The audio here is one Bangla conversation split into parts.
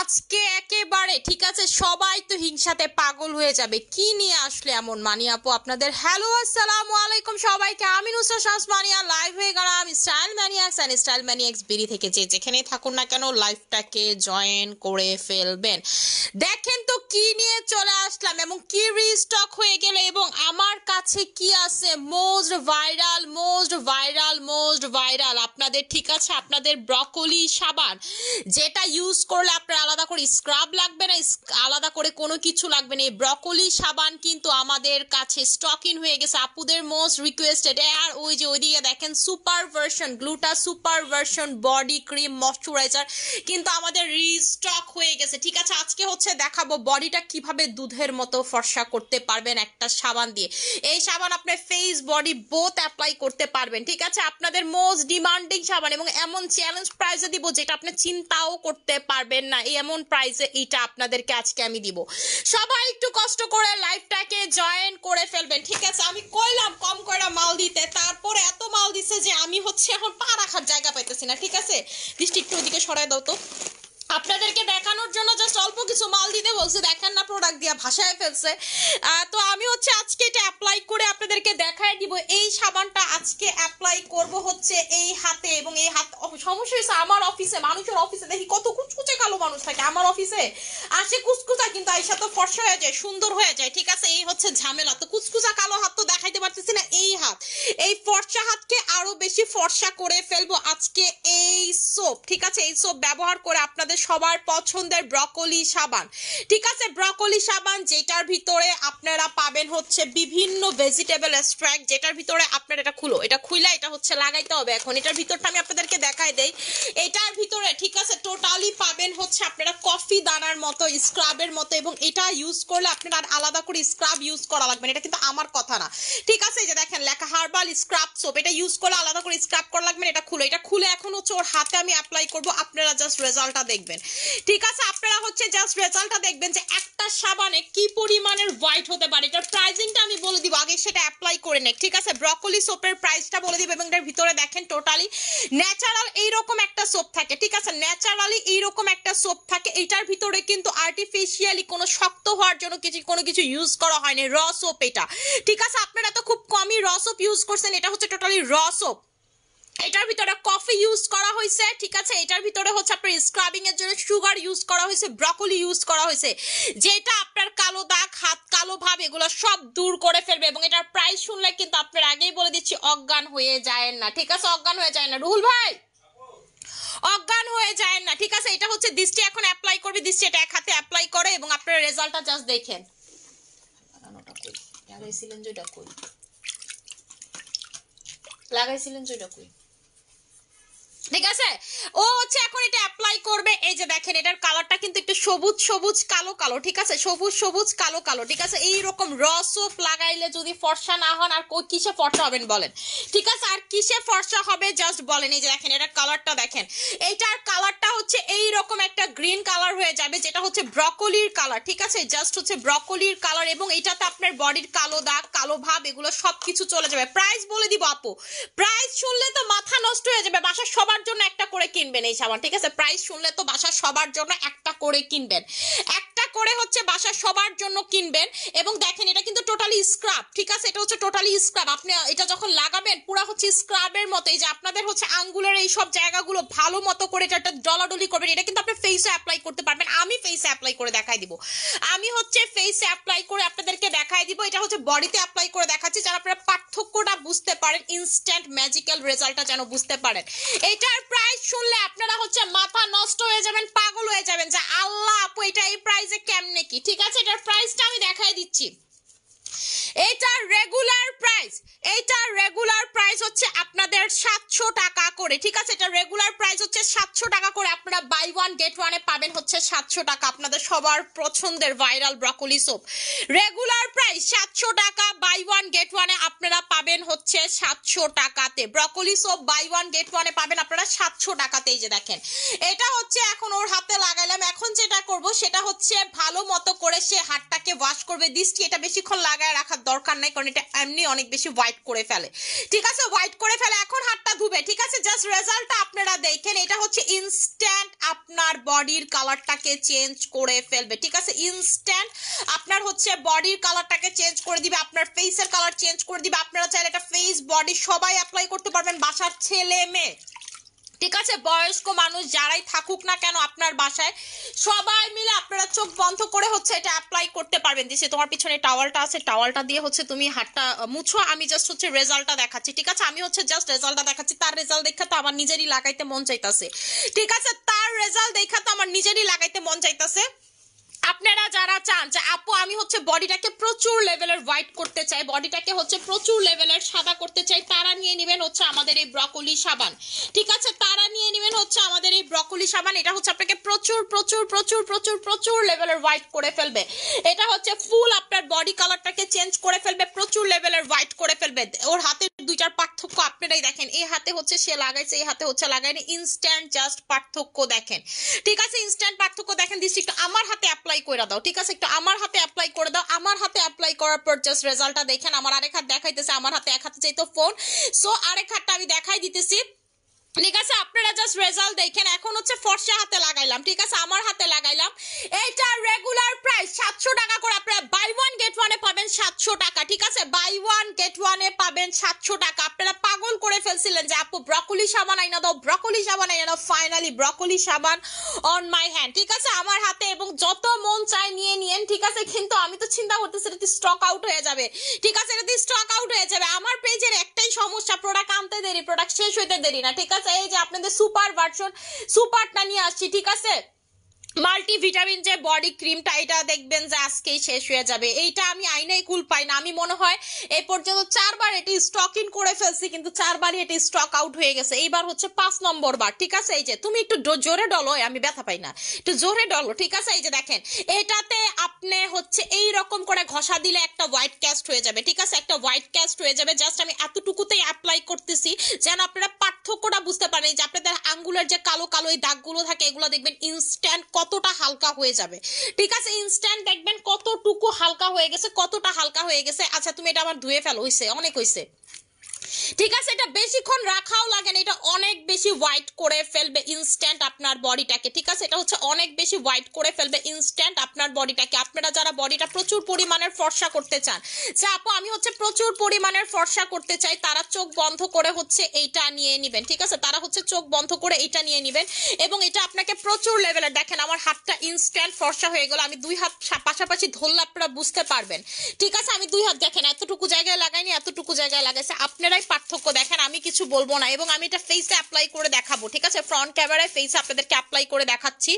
আজকে একেবারে ঠিক আছে, সবাই তো হিংসাতে পাগল হয়ে যাবে। কি নিয়ে আসলে এমন মানি আপু আপনাদের? হ্যালো আসসালামু আলাইকুম সবাইকে, আমি নুসরাত শামস মানিয়া লাইভ হয়ে গেলাম স্টাইল ম্যানিয়াক্স অ্যান্ড স্টাইল ম্যানিয়াক্স বিডি থেকে। যে যেখানেই থাকুন না কেন লাইভটাকে জয়েন করে ফেলবেন। দেখেন তো কি নিয়ে চলে আসলাম এবং কি রিস্টক হয়ে গেল এবং আমার কাছে কি আছে। Most viral most viral most viral আপনাদের ঠিক আছে, আপনাদের ব্রকলি সাবান, যেটা ইউজ করলে আপনার আলাদা করে স্ক্রাব লাগবে না, আলাদা করে কোনো কিছু লাগবে না। এই ব্রকলি সাবান কিন্তু আমাদের কাছে স্টক ইন হয়ে গেছে, আপুদের মোস্ট রিকোয়েস্টেড। আর ওই যে ওইদিকে দেখেন super version Gluta super version body cream moisturiser কিন্তু আমাদের রিস্টক হয়ে গেছে। ঠিক আছে, আজকে হচ্ছে দেখাবো বডিটা কিভাবে দুধের মতো ফর্সা করতে পারবেন একটা সাবান দিয়ে। এই সাবান আপনার ফেস বডি বোথ অ্যাপ্লাই করতে পারবেন। ঠিক আছে, আপনাদের মোস্ট ডিমান্ডিং সাবান এবং এমন চ্যালেঞ্জ প্রাইসে দিব যেটা আপনি চিন্তাও করতে পারবেন না। এমন প্রাইসে এইটা আপনাদেরকে আজকে আমি দিব। সবাই একটু কষ্ট করে লাইভটাকে জয়েন করে ফেলবেন। ঠিক আছে, আমি কইলাম কম করে মাল দিতে, তারপরে এত মাল দিছে যে আমি হচ্ছে এখন পা রাখার জায়গা পাইতেছি না। ঠিক আছে, দৃষ্টি একটু ওদিকে সরাই দাও তো। আপনাদেরকে দেখানোর জন্য জাস্ট অল্প কিছু মাল দিতে বলছে, দেখেন না প্রোডাক্ট দিয়ে ভাসায় ফেলছে। তো আমি হচ্ছে আজকে এটা অ্যাপ্লাই করে আপনাদেরকে দেখায় দিব। এই সাবানটা আজকে অ্যাপ্লাই করব হচ্ছে এই হাতে, এবং এই হাত সমস্যা হয়েছে আমার অফিসে, মানুষের অফিসে দেখি কত কুচকুচে কালো মানুষ থাকে। আমার অফিসে আসে কুচকুচা কিন্তু আইসা তো ফর্সা হয়ে যায়, সুন্দর হয়ে যায়। ঠিক আছে, এই হচ্ছে ঝামেলা। তো কুচকুচা কালো হাত তো দেখাইতে পারতেছি না, এই হাত, এই ফর্সা হাতকে আরো বেশি ফর্সা করে ফেলবো আজকে এই সোপ। ঠিক আছে, এই সোপ ব্যবহার করে আপনাদের সবার পছন্দের ব্রকলি সাবান। ঠিক আছে, ব্রকলি সাবান যেটার ভিতরে আপনারা পাবেন হচ্ছে বিভিন্ন ভেজিটেবল এক্সট্রাক্ট, যেটার ভিতরে আপনারা এটা খুলো, এটা খুইলা এটা হচ্ছে লাগাইতে হবে। এখন এটার ভিতরটা আমি আপনাদেরকে দেখাই দেই। এটার ভিতরে ঠিক আছে টোটালি পাবেন হচ্ছে আপনারা কফি দানার মতো স্ক্রাবের মতো, এবং এটা ইউজ করলে আপনারা আলাদা করে স্ক্রাব ইউজ করা লাগবে না। এটা কিন্তু আমার কথা না। ঠিক আছে, এই যে দেখেন লেখা হার্বাল স্ক্রাব সোপ, এটা ইউজ করলে আলাদা করে স্ক্রাব করা লাগবে না। এটা খুলে, এটা খুলে এখন হচ্ছে ওর হাতে আমি অ্যাপ্লাই করব, আপনারা জাস্ট রেজাল্টটা দেখবেন। ঠিক আছে, আপনারা হচ্ছে জাস্ট রেজাল্টটা দেখবেন যে একটা সাবানে কি পরিমাণের হোয়াইট হতে পারে। এটার প্রাইসিংটা আমি বলে দিব, আগে সেটা অ্যাপ্লাই করে নেক। ঠিক আছে, ব্রকলি সোপের প্রাইসটা বলে দিব এবং এটার ভিতরে দেখেন টোটালি ন্যাচারাল এইরকম একটা সোপ থাকে। ঠিক আছে, ন্যাচারালি এইরকম একটা সোপ থাকে। এটার ভিতরে কিন্তু আর্টিফিশিয়ালি কোনো শক্ত হওয়ার জন্য কোনো কিছু ইউজ করা হয়নি, র সোপ এটা। ঠিক আছে, আপনারা তো খুব কমই র সোপ ইউজ করছেন, এটা হচ্ছে টোটালি র সোপ। এটার ভিতরে কফি ইউজ করা হয়েছে। ঠিক আছে, এটার ভিতরে হচ্ছে আপনার স্ক্রাবিং এর জন্য সুগার ইউজ করা হয়েছে, ব্রকলি ইউজ করা হয়েছে, যেটা আপনার কালো দাগ হাত কালো ভাব এগুলো সব দূর করে ফেলবে। এবং এটার প্রাইস শুনলে কিন্তু আপনার আগেই বলে দিচ্ছি অজ্ঞান হয়ে যায় না। ঠিক আছে, অজ্ঞান হয়ে যায় না রুহুল ভাই, অজ্ঞান হয়ে যায় না। ঠিক আছে, এটা হচ্ছে দৃষ্টি এখন অ্যাপ্লাই করবে, দৃষ্টি এটা এক হাতে অ্যাপ্লাই করে এবং আপনার রেজাল্টটা জাস্ট দেখেন। লাগাইছিলেন যেটা কই, লাগাইছিলেন যেটা কই। ঠিক আছে, ও হচ্ছে এখন এটা অ্যাপ্লাই করবে। এই যে দেখেন এটার কালারটা কিন্তু একটু সবুজ সবুজ কালো কালো। ঠিক আছে, সবুজ সবুজ কালো কালো। ঠিক আছে, এইরকম র সোপ লাগাইলে যদি ফর্সা না হন আর কিসে ফর্সা হবেন বলেন? ঠিক আছে, আর কিসে ফর্সা হবে জাস্ট বলেন। এই যে দেখেন এটার কালারটা দেখেন, এইটার কালারটা হচ্ছে এইরকম একটা গ্রিন কালার হয়ে যাবে, যেটা হচ্ছে ব্রকলির কালার। ঠিক আছে, জাস্ট হচ্ছে ব্রকলির কালার এবং এটাতে আপনার বডির কালো দাগ কালো ভাব এগুলো সবকিছু চলে যাবে। প্রাইস বলে দিব আপু, প্রাইস শুনলে তো মাথা নষ্ট হয়ে যাবে। বাসার সবার জন্য একটা করে কিনবেন এই সাবান। ঠিক আছে, প্রাইস শুনলে তো বাসার সবার জন্য একটা করে কিনবেন, একটা করে হচ্ছে বাসার সবার জন্য কিনবেন। এবং দেখেন এটা কিন্তু টোটালি স্ক্রাব। ঠিক আছে, এটা হচ্ছে টোটালি স্ক্রাব। আপনি এটা যখন লাগাবেন পুরো হচ্ছে স্ক্রাবের মতো, এই যে আপনাদের হচ্ছে আঙ্গুলের এই সব জায়গাগুলো ভালো মতো করে এটা ডলাডলি করবেন। এটা কিন্তু আপনি ফেসে অ্যাপ্লাই করতে পারবেন। আমি ফেসে অ্যাপ্লাই করে দেখাই দিব, আমি হচ্ছে ফেসে অ্যাপ্লাই করে আপনাদেরকে দেখাই দিব। এটা হচ্ছে বডিতে অ্যাপ্লাই করে দেখাচ্ছি যেন আপনারা পার্থক্যটা বুঝতে পারেন, ইনস্ট্যান্ট ম্যাজিক্যাল রেজাল্টটা যেন বুঝতে পারেন। এটার প্রাইস শুনলে আপনারা হচ্ছে মাথা নষ্ট হয়ে যাবেন, পাগল হয়ে যাবেন যে আল্লাহ আপু এটা এই প্রাইসে কেমনে কি। ঠিক আছে, এটার প্রাইসটা আমি দেখাই দিচ্ছি। এইটার রেগুলার প্রাইস, এইটার রেগুলার প্রাইস হচ্ছে আপনাদের 700 টাকা করে। ঠিক আছে, এটা রেগুলার প্রাইস হচ্ছে 700 টাকা করে। আপনারা বাই ওয়ান গেট ওয়ানে পাবেন হচ্ছে 700 টাকা। আপনাদের সবার পছন্দের viral broccoli soap regular price 700 টাকা, বাই ওয়ান গেট ওয়ানে আপনারা পাবেন হচ্ছে 700 টাকাতে। Broccoli soap buy one get ওয়ানে পাবেন আপনারা 700 টাকাতে। এই যে দেখেন এটা হচ্ছে এখন ওর হাতে লাগাইলাম। এখন যেটা করব সেটা হচ্ছে ভালো মতো করে সে হাতটাকে ওয়াশ করবে। দৃষ্টি এটা বেশিক্ষণ লাগায় রাখার দরকার নাই, কারণ এটা এমনি অনেক বেশি হোয়াইট হোয়াইট করে ফেলে, ঠিক আছে, হোয়াইট করে ফেলে। এখন হাতটা ধুবে, ঠিক আছে, জাস্ট রেজাল্টটা আপনারা দেখেন। এটা হচ্ছে ইনস্ট্যান্ট আপনার বডির কালারটাকে চেঞ্জ করে ফেলবে, ঠিক আছে, ইনস্ট্যান্ট আপনার হচ্ছে বডির কালারটাকে চেঞ্জ করে দিবে, আপনার ফেসের কালার চেঞ্জ করে দিবে। আপনারা চাইলে এটা ফেস বডি সবাই অ্যাপ্লাই করতে পারবেন, বাসার ছেলে মেয়ে, ঠিক আছে, বয়স্ক মানুষ যারাই থাকুক না কেন আপনার বাসায় সবাই মিলে আপনারা চোখ বন্ধ করে হচ্ছে এটা অ্যাপ্লাই করতে পারবেন। দিছে তোমার পিছনে টাওয়ালটা আছে, টাওয়ালটা দিয়ে হচ্ছে তুমি হাতটা মুছো। আমি জাস্ট হচ্ছে রেজাল্টটা দেখাচ্ছি, ঠিক আছে, আমি হচ্ছে জাস্ট রেজাল্টটা দেখাচ্ছি। তার রেজাল্ট দেখা তো আমার নিজেরই লাগাইতে মন চাইতাছে, ঠিক আছে, তার রেজাল্ট দেখা তো আমার নিজেরই লাগাইতে মন চাইতাছে। আপনারা যারা চান যে আপু আমি হচ্ছে বডিটাকে প্রচুর লেভেলের হোয়াইট করতে চাই, বডিটাকে হচ্ছে প্রচুর লেভেলের সাদা করতে চাই, তারা নিয়ে নেবেন হচ্ছে আমাদের এই ব্রকলি সাবান, ঠিক আছে, তারা নিয়ে নেবেন হচ্ছে আমাদের এই ব্রকলি সাবান। এটা হচ্ছে আপনাকে প্রচুর প্রচুর প্রচুর প্রচুর প্রচুর লেভেলের হোয়াইট করে ফেলবে। এটা হচ্ছে ফুল আপনার বডি কালারটাকে চেঞ্জ করে ফেলবে, প্রচুর লেভেলের হোয়াইট করে ফেলবে। ওর হাতের দুইটার পার্থক্য আপনারাই দেখেন, এই হাতে হচ্ছে সে লাগাইছে, এই হাতে হচ্ছে লাগায়নি, ইনস্ট্যান্ট জাস্ট পার্থক্য দেখেন, ঠিক আছে, ইনস্ট্যান্ট পার্থক্য দেখেন। দিচ্ছি একটু আমার হাতে অ্যাপ্লাই করে দাও, ঠিক আছে, একটু আমার হাতে অ্যাপ্লাই করে দাও। আমার হাতে অ্যাপ্লাই করার পর জাস্ট রেজাল্টটা দেখেন। আমার আরেক হাত দেখাইতেছে, আমার হাতে এক হাতে চাইতো ফোন, সো আরেক হাতটা আমি দেখাই দিতেছি, ঠিক আছে, আপনারা জাস্ট রেজাল্ট দেখেন। এখন হচ্ছে ফর্সা হাতে লাগাইলাম, ঠিক আছে, আমার হাতে লাগাইলাম। এইটা রেগুলার প্রাইস 700 টাকা করে, আপনারা বাই ওয়ান গেট ওয়ানে পাবেন 700 টাকা, ঠিক আছে, বাই ওয়ান গেট ওয়ানে পাবেন 700 টাকা। আপনারা পাগল করে ফেলছিলেন যে আপু ব্রকলি সাবান আইনা দাও, ব্রকলি সাবান আইনা দাও, ফাইনালি ব্রকলি সাবান অন মাই হ্যান্ড, ঠিক আছে, আমার হাতে, এবং যত মন চায় নিয়ে নিয়েন, ঠিক আছে, কিন্তু আমি তো চিন্তা করতেছি এটা স্টক আউট হয়ে যাবে, ঠিক আছে, এটা স্টক আউট হয়ে যাবে। আমার পেজের একটাই সমস্যা, প্রোডাক্ট আনতে দেরি, প্রোডাক্ট শেষ হইতে দেরি না, ঠিক আছে। এই যে আপনাদের সুপার ভার্সন সুপারটা নিয়ে আসছি, ঠিক আছে, মাল্টিভিটামিন যে বডি ক্রিমটা, এটা দেখবেন যে আজকেই শেষ হয়ে যাবে। এইটা আমি আইনাই কুল পাই না, আমি মনে হয় এই পর্যন্ত 4বার এটি স্টক ইন করে ফেলছি, কিন্তু 4বারই এটি স্টক আউট হয়ে গেছে। এইবার হচ্ছে 5 নম্বর বার, ঠিক আছে। এই যে তুমি একটু জোরে ডলো, আমি ব্যথা পাই না, একটু জোরে ডলো, ঠিক আছে। এই যে দেখেন, এটাতে আপনি হচ্ছে এই রকম করে ঘষা দিলে একটা হোয়াইট ক্যাস্ট হয়ে যাবে, ঠিক আছে, একটা হোয়াইট ক্যাস্ট হয়ে যাবে। জাস্ট আমি এতটুকুতেই অ্যাপ্লাই করতেছি যেন আপনারা পার্থক্যটা বুঝতে পারেন, যে আপনাদের আঙ্গুলের যে কালো কালো এই দাগগুলো থাকে, এগুলো দেখবেন ইনস্ট্যান্ট কতটা হালকা হয়ে যাবে, ঠিক আছে, ইনস্ট্যান্ট দেখবেন কতটুকু হালকা হয়ে গেছে, কতটা হালকা হয়ে গেছে। আচ্ছা তুমি এটা আমার ধুয়ে ফেলো, হইছে, অনেক হইছে, ঠিক আছে, এটা বেশিক্ষণ রাখাও লাগে না, এটা অনেক বেশি হোয়াইট করে ফেলবে ইনস্ট্যান্ট আপনার বডিটাকে, ঠিক আছে, এটা হচ্ছে অনেক বেশি হোয়াইট করে ফেলবে ইনস্ট্যান্ট আপনার বডিটাকে। আপনারা যারা বডিটা প্রচুর পরিমাণের ফর্সা করতে চান, যে আপু আমি হচ্ছে প্রচুর পরিমাণের ফর্সা করতে চাই, তারা চোখ বন্ধ করে হচ্ছে এইটা নিয়ে নেবেন, ঠিক আছে, তারা হচ্ছে চোখ বন্ধ করে এইটা নিয়ে নেবেন, এবং এটা আপনাকে প্রচুর লেভেলের, দেখেন আমার হাতটা ইনস্ট্যান্ট ফর্সা হয়ে গেল। আমি দুই হাত পাশাপাশি ধরলে আপনারা বুঝতে পারবেন, ঠিক আছে, আমি দুই হাত দেখেন এতটুকু জায়গায় লাগাইনি, এতটুকু জায়গায় লাগাইছে, আপনারাই পার্থক্য দেখেন, আমি কিছু বলবো না। এবং আমি এটা ফেসে অ্যাপ্লাই করে দেখাবো, ঠিক আছে, ফ্রন্ট ক্যামেরায় ফেসে আপনাদেরকে অ্যাপ্লাই করে দেখাচ্ছি,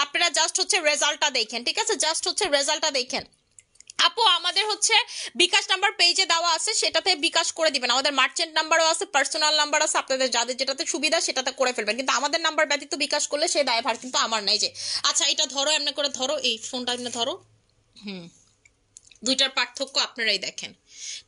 আপনারা জাস্ট হচ্ছে রেজাল্টটা দেখেন, ঠিক আছে, জাস্ট হচ্ছে রেজাল্টটা দেখেন। আপু আমাদের হচ্ছে বিকাশ নাম্বার পেজে দেওয়া আছে, সেটাতে বিকাশ করে দিবেন। আমাদের মার্চেন্ট নাম্বারও আছে, পার্সোনাল নাম্বার আছে, আপনাদের যাদের যেটাতে সুবিধা সেটাতে করে ফেলবেন, কিন্তু আমাদের নাম্বার ব্যতীত বিকাশ করলে সেই দায়ভার কিন্তু আমার নাই। যে আচ্ছা এটা ধরো, এমনি করে ধরো, এই ফোনটা এমনি ধরো, দুইটার পার্থক্য আপনারাই দেখেন,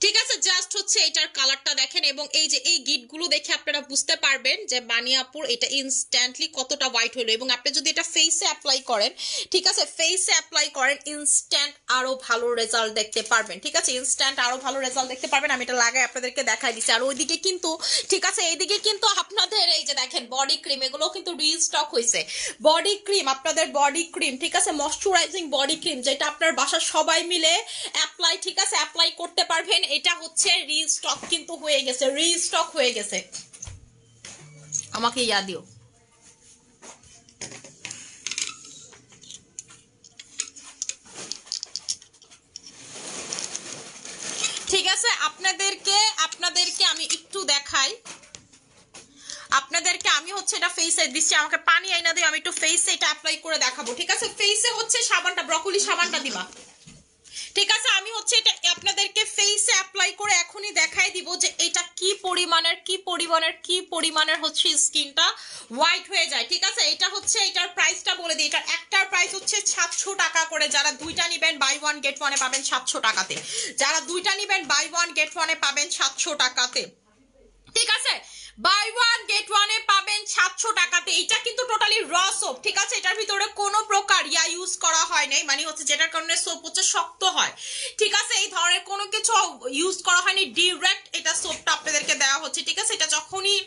ঠিক আছে, জাস্ট হচ্ছে এটার কালারটা দেখেন, এবং এই যে এই গিটগুলো দেখে আপনারা বুঝতে পারবেন যে বানিয়াপুর এটা ইনস্ট্যান্টলি কতটা হোয়াইট হলো। এবং আপনি যদি এটা ফেসে অ্যাপ্লাই করেন, ঠিক আছে, ফেসে অ্যাপ্লাই করেন, ইনস্ট্যান্ট আরো ভালো রেজাল্ট দেখতে পারবেন, ঠিক আছে, ইনস্ট্যান্ট আরো ভালো রেজাল্ট দেখতে পারবেন। আমি এটা লাগাই আপনাদেরকে দেখাই দিচ্ছি। আর ওইদিকে কিন্তু, ঠিক আছে, এইদিকে কিন্তু আপনাদের এই যে দেখেন বডি ক্রিম, এগুলো কিন্তু রিস্টক হয়েছে, বডি ক্রিম, আপনাদের বডি ক্রিম, ঠিক আছে, ময়শ্চারাইজিং বডি ক্রিম, যেটা আপনার বাসার সবাই মিলে অ্যাপ্লাই, ঠিক আছে, অ্যাপ্লাই করতে পারবেন। এটা হচ্ছে রিস্টক কিন্তু হয়ে গেছে, রিস্টক হয়ে গেছে। আমাকে ইয়া দিও, ঠিক আছে, আপনাদেরকে আমি একটু দেখাই, আপনাদেরকে আমি হচ্ছে এটা ফেসে দিচ্ছি, আমাকে পানি আইনা দিও, আমি একটু ফেসে এটা অ্যাপ্লাই করে দেখাবো, ঠিক আছে, ফেসে হচ্ছে সাবানটা, ব্রকলি সাবানটা দিবা, ঠিক আছে, আমি হচ্ছে এটা আপনাদেরকে ফেসে অ্যাপ্লাই করে এখনই দেখাই দিব যে এটা কি পরিমাণের হচ্ছে স্কিনটা হোয়াইট হয়ে যায়, ঠিক আছে। এটা হচ্ছে এটার প্রাইসটা বলে দিই, এটার একটার প্রাইস হচ্ছে 700 টাকা করে, যারা দুইটা নেবেন বাই ওয়ান গেট ওয়ানে পাবেন 700 টাকাতে, যারা দুইটা নেবেন বাই ওয়ান গেট ওয়ানে পাবেন 700 টাকাতে, ঠিক আছে, বাই ওয়ান গেট ওয়ানে পাবেন 700 টাকাতে। এটা কিন্তু টোটালি র সোপ, ঠিক আছে? এটার ভিতরে কোনো প্রকার ইউজ করা হয় নাই, মানে হচ্ছে যেটার কারণে সোপ হচ্ছে শক্ত হয়, ঠিক আছে? এই ধরনের কোনো কিছু ইউজ করা হয়নি, ডিরেক্ট এটা সোপটা আপনাদেরকে দেওয়া হচ্ছে, ঠিক আছে? এটা যখনই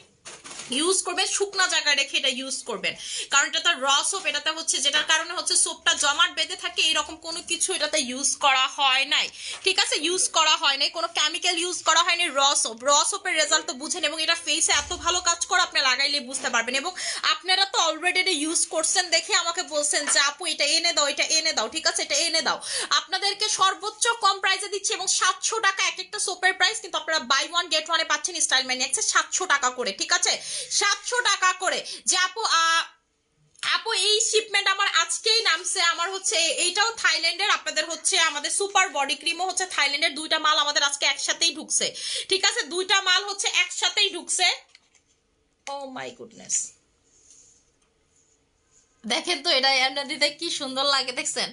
ইউজ করবেন শুকনা জায়গায় রেখে এটা ইউজ করবেন, কারণ এটা র সোপ, এটাতে হচ্ছে যেটার কারণে হচ্ছে সোপটা জমাট বেঁধে থাকে, এরকম কোনো কিছু এটাতে ইউজ করা হয় নাই, ঠিক আছে? ইউজ করা হয় নাই, কোনো কেমিক্যাল ইউজ করা হয়নি, র সোপ। র সোপের রেজাল্ট তো বুঝেন, এবং এটা ফেসে এত ভালো কাজ করে আপনি লাগাইলে বুঝতে পারবেন। এবং আপনারা তো অলরেডি এটা ইউজ করছেন দেখে আমাকে বলছেন যে আপু এটা এনে দাও, এটা এনে দাও, ঠিক আছে? এটা এনে দাও। আপনাদেরকে সর্বোচ্চ কম প্রাইসে দিচ্ছি, এবং 700 টাকা এক একটা সোপের প্রাইস, কিন্তু আপনারা বাই ওয়ান গেট ওয়ানে পাচ্ছেন স্টাইল ম্যানিয়াক্সে 700 টাকা করে, ঠিক আছে? 700 টাকা করে। যে আপু আপু এই শিপমেন্ট আমার আজকেই নামছে, আমার হচ্ছে এইটাও থাইল্যান্ডের, আপনাদের হচ্ছে আমাদের সুপার বডি ক্রিমও হচ্ছে থাইল্যান্ডের, দুইটা মাল আমাদের আজকে একসাথেই ঢুকছে, ঠিক আছে? দুইটা মাল হচ্ছে একসাথেই ঢুকছে। ও মাই গুডনেস, দেখেন তো এটা এমনি দিতে কি সুন্দর লাগে, দেখছেন?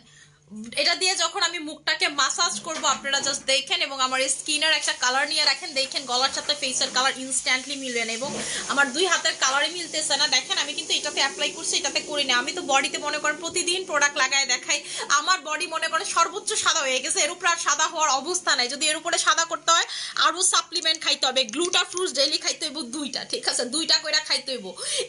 এটা দিয়ে যখন আমি মুখটাকে মাসাজ করব আপনারা জাস্ট দেখেন, এবং আমার স্কিনের একটা কালার নিয়ে রাখেন, দেখেন গলার সাথে ফেসের কালার ইনস্ট্যান্টলি মিলবে না, এবং আমার দুই হাতের কালারে মিলতেছে না। দেখেন আমি কিন্তু এটাতে অ্যাপ্লাই করছি, এটাতে করি না। আমি তো বডিতে মনে করেন প্রতিদিন প্রোডাক্ট লাগায় দেখাই, আমার বডি মনে করেন সর্বোচ্চ সাদা হয়ে গেছে, এর উপরে আর সাদা হওয়ার অবস্থা নাই। যদি এর উপরে সাদা করতে হয় আরো সাপ্লিমেন্ট খাইতে হবে, গ্লুটা ফ্রুটস ডেইলি খাইতে হইব দুইটা, ঠিক আছে? দুইটা করে খাইতে হইব,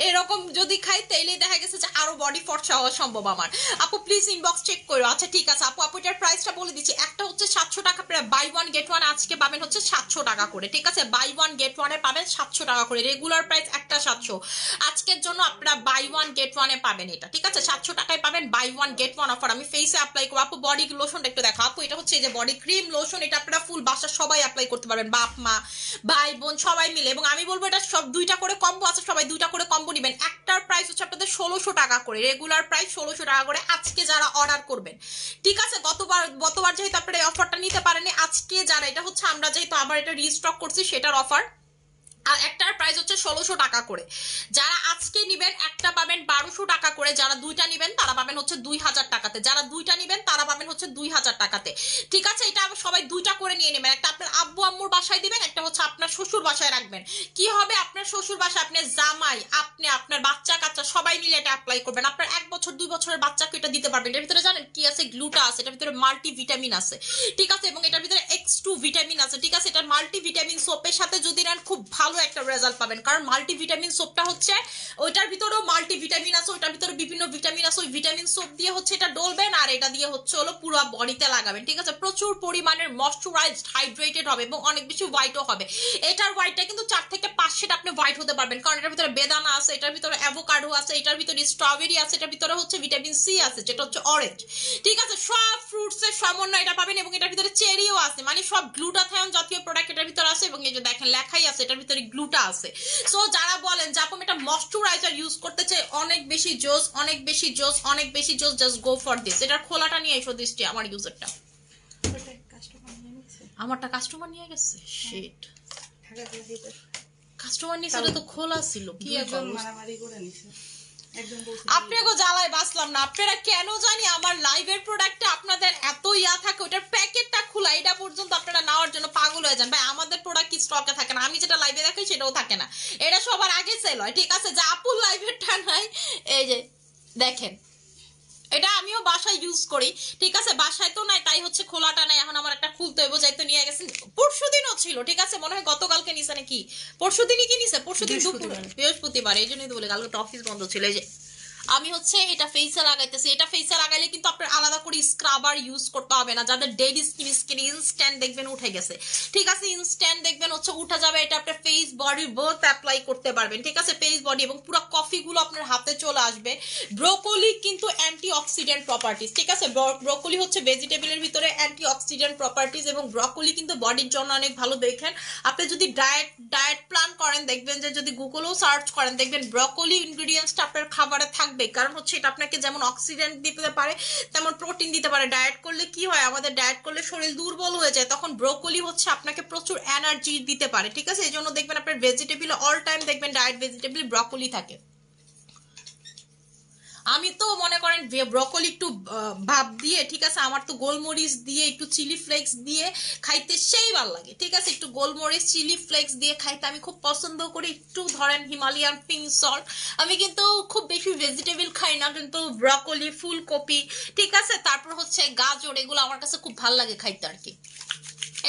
এরকম যদি খাই তাইলে দেখা গেছে যে আরো বডি ফর্সা হওয়া সম্ভব আমার। আপু প্লিজ ইনবক্স চেক করো। আচ্ছা ঠিক আছে আপু, আপু এটার প্রাইসটা বলে দিচ্ছি। একটা হচ্ছে 700 টাকা, বাই ওয়ান গেট ওয়ান আজকে পাবেন হচ্ছে 700 টাকা করে, ঠিক আছে? বাই ওয়ান গেট ওয়ানে পাবেন 700 টাকা করে, রেগুলার প্রাইস একটা 700, আজকের জন্য আপনারা বাই ওয়ান গেট ওয়ানে পাবেন এটা, ঠিক আছে? 700 টাকায় পাবেন buy one get one offer. আমি ফেসে অ্যাপ্লাই করবো। আপু বডি লোশনটা একটু দেখো। আপু এটা হচ্ছে এই যে বডি ক্রিম লোশন, এটা আপনারা ফুল বাসার সবাই অ্যাপ্লাই করতে পারবেন, বাপ মা ভাই বোন সবাই মিলে। এবং আমি বলবো এটা সব দুইটা করে কম্বো আছে, সবাই দুইটা করে কম্বো নেবেন। একটার প্রাইস হচ্ছে আপনাদের 1600 টাকা করে, রেগুলার প্রাইস 1600 টাকা করে আজকে যারা অর্ডার করবেন, ঠিক আছে? গতবার যেহেতু আপনারা এই অফারটা নিতে পারেনি, আজকে যারা, এটা হচ্ছে আমরা যেহেতু আবার এটা রিস্টক করছি সেটার অফার, আর একটার প্রাইস হচ্ছে 1600 টাকা করে। যারা আজকে নিবেন একটা পাবেন 1200 টাকা করে, যারা দুইটা নিবেন তারা পাবেন হচ্ছে 2000 টাকাতে, যারা দুইটা নিবেন তারা পাবেন হচ্ছে 2000 টাকাতে, ঠিক আছে? এটা সবাই দুইটা করে নিয়ে নেবেন, একটা আপনার আব্বু আম্মুর বাসায় দিবেন, একটা হচ্ছে আপনার শ্বশুর বাসায় রাখবেন। কি হবে, আপনার শ্বশুর বাসায় আপনার জামাই, আপনি, আপনার বাচ্চা কাচ্চা সবাই মিলে এটা অ্যাপ্লাই করবেন। আপনার 1 বছর 2 বছরের বাচ্চাকে এটা দিতে পারবেন। এটার ভিতরে জানেন কি আছে? গ্লুটা আছে, এটার ভিতরে মাল্টি ভিটামিন আছে, ঠিক আছে? এবং এটার ভিতরে X2 ভিটামিন আছে, ঠিক আছে? এটার মাল্টি ভিটামিন সোপের সাথে যদি নেন খুব ভালো একটা রেজাল্ট পাবেন, কারণ মাল্টি ভিটামিন সোপটা হচ্ছে ওইটার ভিতরেও মাল্টি ভিটামিন আছে, ওইটার ভিতরে বিভিন্ন ভিটামিন আছে। ওই ভিটামিন সোপ দিয়ে হচ্ছে এটা ডলবেন, আর এটা দিয়ে হচ্ছে হলো পুরো বডিতে লাগাবেন, ঠিক আছে? প্রচুর পরিমাণের ময়শ্চারাইজড হাইড্রেটেড হবে এবং অনেক বেশি হোয়াইটও হবে। এটার হোয়াইটটা কিন্তু 4 থেকে 5 শেড আপনি হোয়াইট হতে পারবেন, কারণ এটার ভিতরে বেদানা আছে, এটার ভিতরে অ্যাভোকাডো আছে, এটার ভিতরে স্ট্রবেরি আছে, এটার ভিতরে হচ্ছে ভিটামিন সি আছে যেটা হচ্ছে অরেঞ্জ, ঠিক আছে? সব ফ্রুটসের সমন্বয় এটা পাবেন, এবং এটার ভিতরে চেরিও আছে, মানে সব গ্লুটাথায়ন জাতীয় প্রোডাক্ট এটার ভিতরে আছে। এবং এই যে দেখেন লেখাই আছে এটার ভিতরে গ্লুটা আছে। সো যারা বলেন যে আপু এটা ময়শ্চারাইজার ইউজ করতে চাই, অনেক বেশি জোস, অনেক বেশি জোস, অনেক বেশি জোস, জাস্ট গো ফর দিস। এটার খোলাটা নিয়ে এসো দৃষ্টি, আমার ইউজারটা, আমারটা কাস্টমার নিয়ে গেছে। শিট, কাস্টমার নিয়ে তো খোলা ছিল, কি এখন মারামারি করে নিছে। আপনাকে জ্বালায় বাঁচলাম না। আপনারা কেন জানি আমার লাইভের প্রোডাক্টে আপনাদের এত থাকে, ওটার প্যাকেটটা খোলা, এটা পর্যন্ত আপনারা নেওয়ার জন্য পাগল হয়ে যান। ভাই আমাদের প্রোডাক্ট কি স্টকে থাকে না? আমি যেটা লাইভে দেখাই সেটাও থাকে না, এটা সবার আগে সেল হয়, ঠিক আছে? যে আপুর লাইভেরটা নাই, এই যে দেখেন এটা আমিও বাসায় ইউজ করি, ঠিক আছে? বাসায় তো নাই, তাই হচ্ছে খোলাটা নাই। এখন আমার একটা খুলতে হইব, যাই তো নিয়ে গেছেন, পরশুদিনও ছিল, ঠিক আছে? মনে হয় গতকালকে নিছে নাকি, পরশুদিনই কি নিছে, পরশুদিন বৃহস্পতিবার, এই জন্যই তো বলে কালকে তো অফিস বন্ধ ছিল। এই যে আমি হচ্ছে এটা ফেসে লাগাইতেছি। এটা ফেসে লাগাইলে কিন্তু আপনার আলাদা করে স্ক্রাবার ইউজ করতে হবে না। যাদের ডেড স্কিন ইনস্ট্যান্ট দেখবেন উঠে গেছে, ঠিক আছে? ইনস্ট্যান্ট দেখবেন হচ্ছে উঠে যাবে। এটা আপনার ফেস বডি বোথ অ্যাপ্লাই করতে পারবেন, ঠিক আছে? ফেস বডি এবং পুরো কফিগুলো আপনার হাতে চলে আসবে। ব্রোকলি কিন্তু অ্যান্টি অক্সিডেন্ট প্রপার্টিজ, ঠিক আছে? ব্রোকলি হচ্ছে ভেজিটেবলের ভিতরে অ্যান্টি অক্সিডেন্ট প্রপার্টিজ, এবং ব্রোকলি কিন্তু বডির জন্য অনেক ভালো। দেখেন আপনি যদি ডায়েট প্ল্যান করেন, দেখবেন যে যদি গুগলেও সার্চ করেন দেখবেন ব্রোকলি ইনগ্রিডিয়েন্টসটা আপনার খাবারে থাকবে, কারণ হচ্ছে এটা আপনাকে যেমন অক্সিডেন্ট দিতে পারে তেমন প্রোটিন দিতে পারে। ডায়েট করলে কি হয়, আমাদের ডায়েট করলে শরীর দুর্বল হয়ে যায়, তখন ব্রোকলি হচ্ছে আপনাকে প্রচুর এনার্জি দিতে পারে, ঠিক আছে? এই জন্য দেখবেন আপনার ভেজিটেবল অল টাইম দেখবেন ডায়েট ভেজিটেবল ব্রোকলি থাকে। আমি তো মনে করেন ব্রকলি একটু ভাপ দিয়ে, ঠিক আছে, আমার তো গোলমরিচ দিয়ে একটু চিলি ফ্লেক্স দিয়ে খাইতে সেই ভালো লাগে, ঠিক আছে, একটু গোলমরিচ চিলি ফ্লেক্স দিয়ে খাইতে আমি খুব পছন্দ করি। একটু ধরেন হিমালয়ান পিঙ্ক সল্ট। আমি কিন্তু খুব বেশি ভেজিটেবল খাই না, কিন্তু ব্রকলি, ফুলকপি, ঠিক আছে, তারপর হচ্ছে গাজর, এগুলো আমার কাছে খুব ভালো লাগে খাইতে আর কি।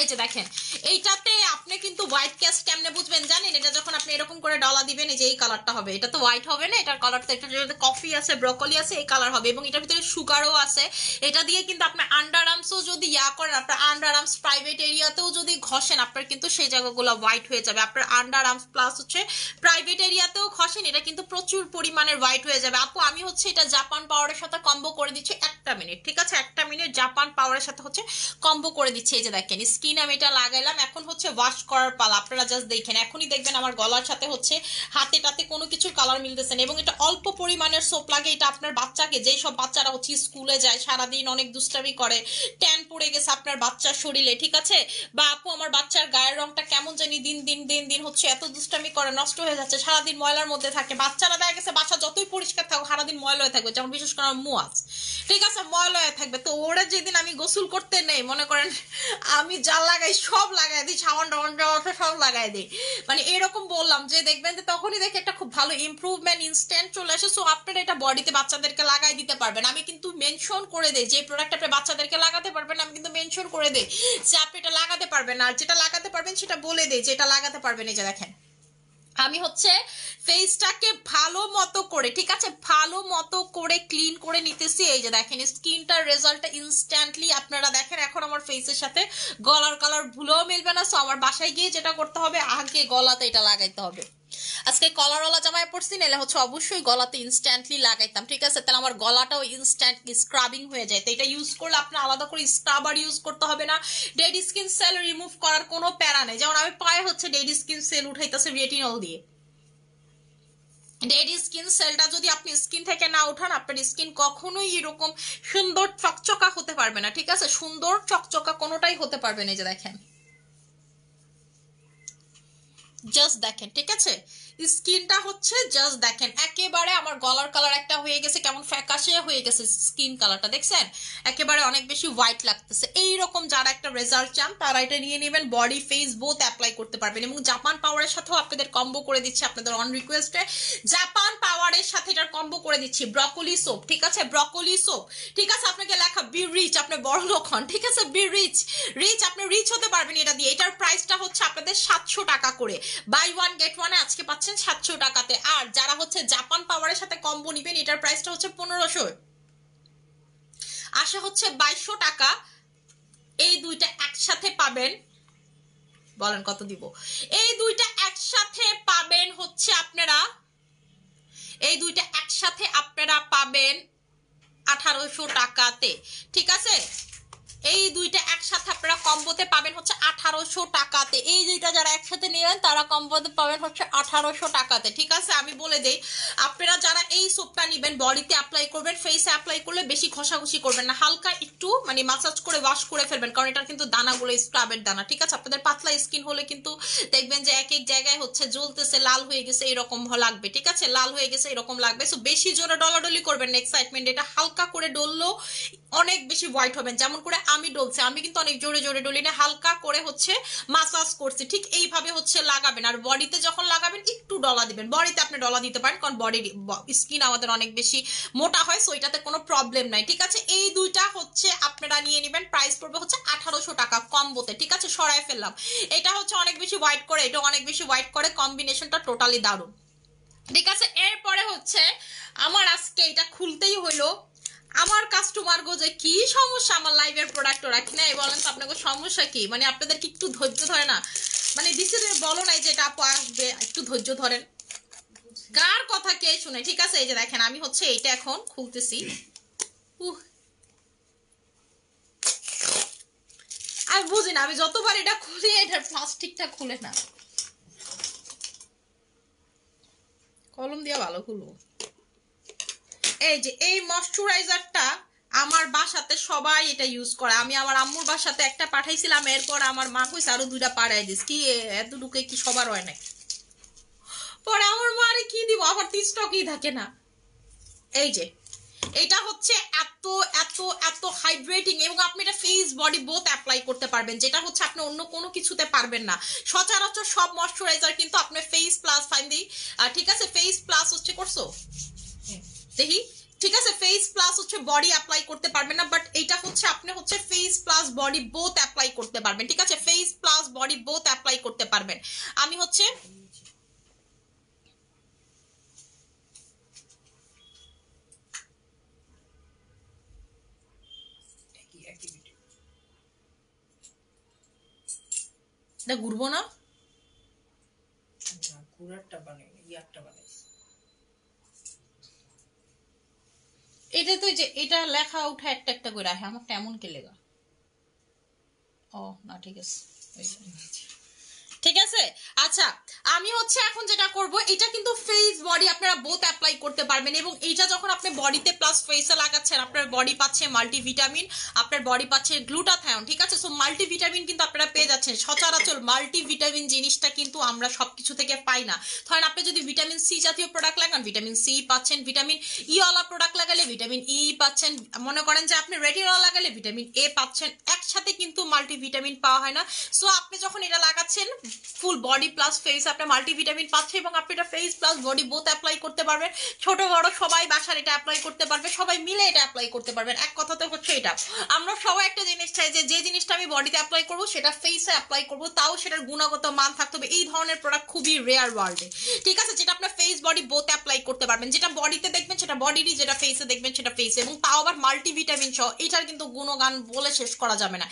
এই যে দেখেন, এইটাতে আপনি কিন্তু হোয়াইট ক্যাস্ট কেমনে বুঝবেন জানেন? এটা যখন আপনি এরকম করে ডলা দিবেন, এই যে এই কালারটা হবে, এটা তো হোয়াইট হবে না, এটার কালারটা, এটা যদি কফি আছে, ব্রকলি আছে, এই কালার হবে, এবং এটার ভিতরে সুগারও আছে। এটা দিয়ে কিন্তু আপনি আন্ডার আর্মসও যদি করেন, আপনার আন্ডার আর্মস প্রাইভেট এরিয়াতেও যদি ঘষেন, আপনার কিন্তু সেই জায়গাগুলো হোয়াইট হয়ে যাবে। আপনার আন্ডার আর্মস প্লাস হচ্ছে প্রাইভেট এরিয়াতেও ঘষেন, এটা কিন্তু প্রচুর পরিমাণের হোয়াইট হয়ে যাবে। আপু আমি হচ্ছে এটা জাপান পাওয়ারের সাথে কম্বো করে দিচ্ছি 1 মিনিট, ঠিক আছে, 1 মিনিট জাপান পাওয়ারের সাথে হচ্ছে কম্বো করে দিচ্ছি। এই যে দেখেন, স্কিন আমি এটা লাগাইলাম, এখন হচ্ছে ওয়াশ করার পালা। আপনারা জাস্ট দেখেন, এখনই দেখবেন আমার গলার সাথে হচ্ছে হাতে টাতে কোনো কিছুর কালার মিলতেছে না, এবং এটা অল্প পরিমাণের সোপ লাগে। এটা আপনার বাচ্চাকে, যেই সব বাচ্চারা হচ্ছে স্কুলে যায়, সারাদিন অনেক দুষ্টামি করে, ট্যান পড়ে গেছে আপনার বাচ্চার শরীরে, ঠিক আছে, বা আপু আমার বাচ্চার গায়ের রংটা কেমন জানি দিন দিন দিন দিন হচ্ছে এত দুষ্টামি করে, নষ্ট হয়ে যাচ্ছে, সারাদিন ময়লার মধ্যে থাকে। বাচ্চারা দেখা গেছে বাসা যতই পরিষ্কার থাকুক, সারাদিন ময়লা হয়ে থাকবে, যেমন বিশেষ করে মুয়াজ, ঠিক আছে, ময়লা হয়ে থাকবে। তো ওরা যেদিন আমি গোসল করতে নেই, মনে করেন আমি যা লাগাই সব লাগাই দিই, সাবান টাবান সব লাগাই দিই, মানে এরকম বললাম যে দেখবেন যে তখনই দেখে একটা খুব ভালো ইমপ্রুভমেন্ট ইনস্ট্যান্ট চলে আসে। সো আপনারা এটা বডিতে বাচ্চাদেরকে লাগাই দিতে পারবেন। আমি কিন্তু মেনশন করে দেই যে প্রোডাক্ট আপনি বাচ্চাদেরকে লাগাতে পারবেন, আমি কিন্তু মেনশন করে দেই যে আপনি এটা লাগাতে পারবেন, আর যেটা লাগাতে পারবেন সেটা বলে দেই যে এটা লাগাতে পারবেন। এই যে দেখেন, আমি হচ্ছে ফেসটাকে ভালো মতো করে, ঠিক আছে, ভালো মতো করে ক্লিন করে নিতেছি। এই যে দেখেন, স্কিনটার রেজাল্টটা ইনস্ট্যান্টলি আপনারা দেখেন। এখন আমার ফেসের সাথে গলার কালার ভুলেও মিলবে না। সো আমার বাসায় গিয়ে যেটা করতে হবে, আগে গলাতে এটা লাগাইতে হবে। আজকে কলারওয়ালা জামায় পড়ছি, নাহলে হচ্ছে অবশ্যই গলাতে ইনস্ট্যান্টলি লাগাইতাম, ঠিক আছে, তাহলে আমার গলাটাও ইনস্ট্যান্ট স্ক্রাবিং হয়ে যায়। তো এটা ইউজ করলে আপনার আলাদা করে স্ক্রাবার ইউজ করতে হবে না। ডেড স্কিন সেল রিমুভ করার কোনো প্যারা নেই। যেমন আমি পায়ে হচ্ছে ডেড স্কিন সেল উঠাইতেছে রেটিনল দিয়ে। ডেড স্কিন সেলটা যদি আপনি স্কিন থেকে না উঠান, আপনার স্কিন কখনোই এরকম সুন্দর চকচকা হতে পারবে না, ঠিক আছে, সুন্দর চকচকা কোনোটাই হতে পারবে না। এই যে দেখেন, জাস্ট দেখেন, ঠিক আছে, স্কিনটা হচ্ছে জাস্ট দেখেন, একেবারে আমার গলার কালার একটা হয়ে গেছে, কেমন ফ্যাকাশে হয়ে গেছে স্কিন কালারটা, দেখছেন, একেবারে অনেক বেশি হোয়াইট লাগতেছে। এইরকম যারা একটা রেজাল্ট চান তারা এটা নিয়ে নেবেন, বডি ফেস বোথ অ্যাপ্লাই করতে পারবেন। এবং জাপান পাওয়ারের সাথেও আপনাদের কম্বো করে দিচ্ছি, আপনাদের অন রিকোয়েস্টে জাপান পাওয়ারের সাথে এটার কম্বো করে দিচ্ছি। ব্রকলি সোপ, ঠিক আছে, ব্রকলি সোপ, ঠিক আছে, আপনাকে লেখা বি রিচ, আপনি বড় লোক হন, ঠিক আছে, বি রিচ, রিচ, আপনি রিচ হতে পারবেন এটা দিয়ে। এটার প্রাইসটা হচ্ছে আপনাদের 700 টাকা করে, বাই ওয়ান গেট ওয়ানে আজকে পাচ্ছেন 700 টাকাতে। আর যারা হচ্ছে জাপান পাওয়ারের সাথে কম্বো নিবেন, এটার প্রাইসটা হচ্ছে 1500, আসে হচ্ছে 2200 টাকা। এই দুইটা একসাথে পাবেন, বলেন কত দিব? এই দুইটা একসাথে পাবেন হচ্ছে আপনারা, এই দুইটা একসাথে আপনারা পাবেন 1800 টাকাতে, ঠিক আছে, এই দুইটা একসাথে আপনারা কম্বোতে পাবেন হচ্ছে 1800 টাকাতে। এই দুইটা যারা একসাথে নেবেন তারা কম্বোতে পাবেন হচ্ছে 1800 টাকাতে, ঠিক আছে। আমি বলে দেই, আপনারা যারা এই সোপটা নেবেন বডিতে অ্যাপ্লাই করবেন, ফেসে অ্যাপ্লাই করলে বেশি ঘষাঘষি করবেন না, হালকা একটু মানে মাসাজ করে ওয়াশ করে ফেলবেন, কারণ এটার কিন্তু দানাগুলো স্ক্রাবের দানা, ঠিক আছে। আপনাদের পাতলা স্কিন হলে কিন্তু দেখবেন যে এক এক জায়গায় হচ্ছে জ্বলতেছে, লাল হয়ে গেছে এরকম লাগবে, ঠিক আছে, লাল হয়ে গেছে এরকম লাগবে। সো বেশি জোরে ডলাডলি করবেন না, এক্সাইটমেন্ট, এটা হালকা করে ডললো অনেক বেশি হোয়াইট হবেন। যেমন করে আমি ডলছি, আমি কিন্তু অনেক জোরে জোরে ডলি না, হালকা করে হচ্ছে মাসাজ করছি, ঠিক এইভাবে হচ্ছে লাগাবেন। আর বডিতে যখন লাগাবেন একটু ডলা দিবেন, বডিতে আপনি ডলা দিতে পারেন, কারণ বডির স্কিন আমাদের অনেক বেশি মোটা হয়, সো এটাতে কোনো প্রবলেম নাই, ঠিক আছে। এই দুইটা হচ্ছে আপনারা নিয়ে নেবেন, প্রাইস পড়বে হচ্ছে 1800 টাকা কম্বোতে, ঠিক আছে, সরাই ফেললাম। এটা হচ্ছে অনেক বেশি হোয়াইট করে, এটা অনেক বেশি হোয়াইট করে, কম্বিনেশনটা টোটালি দারুণ, ঠিক আছে। এরপরে হচ্ছে আমার আজকে এটা খুলতেই হইলো, আমার কাস্টমার গো যে কি সমস্যা, আমার লাইভের প্রোডাক্ট রাখি না, বলেন তো আপনাকে সমস্যা কি? মানে আপনাদের কি একটু ধৈর্য ধরে না? মানে দিছে বলো নাই যে এটা আপু আসবে, একটু ধৈর্য ধরেন, কার কথা কে শুনে, ঠিক আছে। এই যে দেখেন, আমি হচ্ছে এইটা এখন খুলতেছি, আমি বুঝি না, আমি যতবার এটা খুলি এটার প্লাস্টিকটা খুলে না, কলম দিয়ে ভালো খুলবো। এই যে এই ময়শ্চারাইজারটা আমার বাসাতে সবাই এটা ইউজ করে, আমি আমার আম্মুর বাসাতে একটা পাঠাইছিলাম, এরপর আমার মা কইছে আরো 2টা পাঠাই দিস, কি এতটুকু কি সবার হয় নাকি? পরে আমার মা আরে কি দিব, আবার স্টকই থাকে না। এই যে এটা হচ্ছে এত এত এত হাইড্রেটিং, এবং আপনি এটা ফেস বডি বোথ অ্যাপ্লাই করতে পারবেন, যেটা হচ্ছে আপনি অন্য কোনো কিছুতে পারবেন না। সচরাচর সব ময়শ্চারাইজার কিন্তু আপনার ফেস প্লাস ফাইন দিই, ঠিক আছে, ফেস প্লাস হচ্ছে করছো দেখি, ঠিক আছে, ফেস প্লাস হচ্ছে বডি অ্যাপ্লাই করতে পারবেন না, বাট এটা হচ্ছে আপনি হচ্ছে face plus body both apply করতে পারবেন, ঠিক আছে, face plus body both apply করতে পারবেন। আমি হচ্ছে এটা ঘুরবো না, ঘুরারটা বানাই ইয়ারটা বানাই, এটা তো যে এটা লেখা উঠা একটা একটা করে রাখে, আমারটা এমন কে লেখা, ও না ঠিক আছে, ঠিক আছে। আচ্ছা, আমি হচ্ছে এখন যেটা করব, এটা কিন্তু ফেস বডি আপনারা বোথ অ্যাপ্লাই করতে পারবেন, এবং এইটা যখন আপনি বডিতে প্লাস ফেসে লাগাচ্ছেন আপনার বডি পাচ্ছে মাল্টিভিটামিন, আপনার বডি পাচ্ছে গ্লুটাথায়ন, ঠিক আছে। সো মাল্টিভিটামিন কিন্তু আপনারা পেয়ে যাচ্ছেন। সচরাচর মাল্টিভিটামিন জিনিসটা কিন্তু আমরা সবকিছু থেকে পাই না। ধরেন আপনি যদি ভিটামিন সি জাতীয় প্রোডাক্ট লাগান, ভিটামিন সি পাচ্ছেন, ভিটামিন ই ওয়ালা প্রোডাক্ট লাগালে ভিটামিন ই পাচ্ছেন, মনে করেন যে আপনি রেটিনল লাগালে ভিটামিন এ পাচ্ছেন, একসাথে কিন্তু মাল্টিভিটামিন পাওয়া হয় না। সো আপনি যখন এটা লাগাচ্ছেন ফুল বডি প্লাস ফেস আপনি মাল্টিভিটামিন পাচ্ছেন, এবং আপনি এটা face plus body both apply করতে পারবেন। ছোট বড় সবাই বাসার এটা অ্যাপ্লাই করতে পারবে, সবাই মিলে এটা অ্যাপ্লাই করতে পারবেন। এক কথাতে হচ্ছে এটা, আমরা সবাই একটা জিনিস চাই যে যে জিনিসটা আমি বডিতে অ্যাপ্লাই করব সেটা ফেসে অ্যাপ্লাই করব, তাও সেটার গুণগত মান থাকতে হবে। এই ধরনের প্রোডাক্ট খুবই রেয়ার ওয়ার্ল্ডে, ঠিক আছে, যেটা আপনার ফেস বডি বোথ অ্যাপ্লাই করতে পারবেন। যেটা বডিতে দেখবেন সেটা বডিরই, যেটা ফেসে দেখবেন সেটা ফেসে, এবং তাও আবার মাল্টিভিটামিন সহ। এটার কিন্তু গুণগান বলে শেষ করা যাবে না।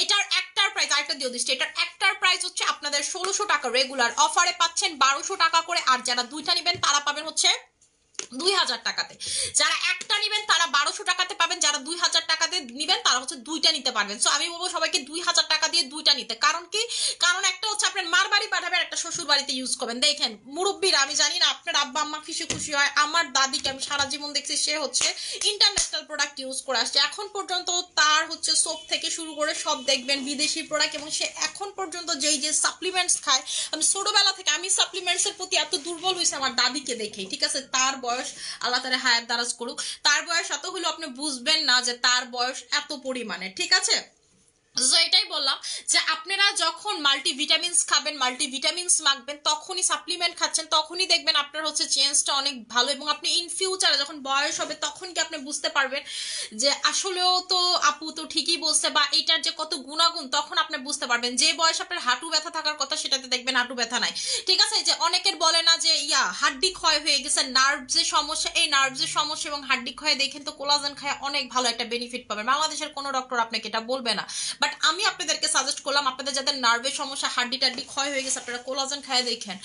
এটার একটার প্রাইস, আরেকটা দিয়ে দিচ্ছি, এটার একটার প্রাইস হচ্ছে আপনাদের 1600 টাকা, রেগুলার অফারে পাচ্ছেন 1200 টাকা করে, আর যারা দুইটা নেবেন তারা পাবেন হচ্ছে 2000 টাকাতে। যারা একটা নিবেন তারা 1200 টাকাতে পাবেন, যারা 2000 টাকাতে নিবেন তারা হচ্ছে দুইটা নিতে পারবেন। সো আমি বলবো সবাইকে 2000 টাকা দিয়ে দুইটা নিতে। কারণ কি, কারণ একটা হচ্ছে আপনার মার বাড়ি পাঠাবেন, একটা শ্বশুর বাড়িতে ইউজ করবেন। দেখেন মুরব্বীরা, আমি জানি না আপনার আব্বা আম্মা খুশি খুশি হয়, আমার দাদিকে আমি সারা জীবন দেখছি সে হচ্ছে ইন্টারন্যাশনাল প্রোডাক্ট ইউজ করে আসছে, এখন পর্যন্ত তার হচ্ছে সোপ থেকে শুরু করে সব দেখবেন বিদেশি প্রোডাক্ট, এবং সে এখন পর্যন্ত যেই যে সাপ্লিমেন্টস খায়, আমি ছোটবেলা থেকে আমি সাপ্লিমেন্টস এর প্রতি এত দুর্বল হয়েছে আমার দাদিকে দেখেই, ঠিক আছে। তার বয়স আল্লাহ তাআলা হায়াত দারাজ করুক, তার বয়স এত হলো আপনি বুঝবেন না যে তার বয়স এত পরিমাণে, ঠিক আছে। সো এটাই বললাম যে আপনারা যখন মাল্টিভিটামিনস খাবেন, মাল্টিভিটামিনস মাখবেন, তখনই সাপ্লিমেন্ট খাচ্ছেন, তখনই দেখবেন আপনার হচ্ছে চেঞ্জটা অনেক ভালো, এবং আপনি ইন ফিউচারে যখন বয়স হবে তখন কি আপনি বুঝতে পারবেন যে আসলেও তো আপু তো ঠিকই বলছে, বা এটার যে কত গুণাগুণ, তখন আপনি বুঝতে পারবেন। যে বয়স আপনার হাঁটু ব্যথা থাকার কথা সেটাতে দেখবেন হাঁটু ব্যথা নাই, ঠিক আছে। যে অনেকের বলে না যে হাড্ডি ক্ষয় হয়ে গেছে, নার্ভ যে সমস্যা, এই নার্ভের সমস্যা এবং হাড্ডি ক্ষয় দেখেন তো কোলাজেন খায় অনেক ভালো একটা বেনিফিট পাবেন। বাংলাদেশের কোনো ডক্টর আপনাকে এটা বলবে না, বাট আমি আপনাদেরকে সাজেস্ট করলাম, আপনাদের যাদের নার্ভের সমস্যা, হাড্ডি টাড্ডি ক্ষয় হয়ে গেছে, আপনারা কোলাজেন খায় দেখেন,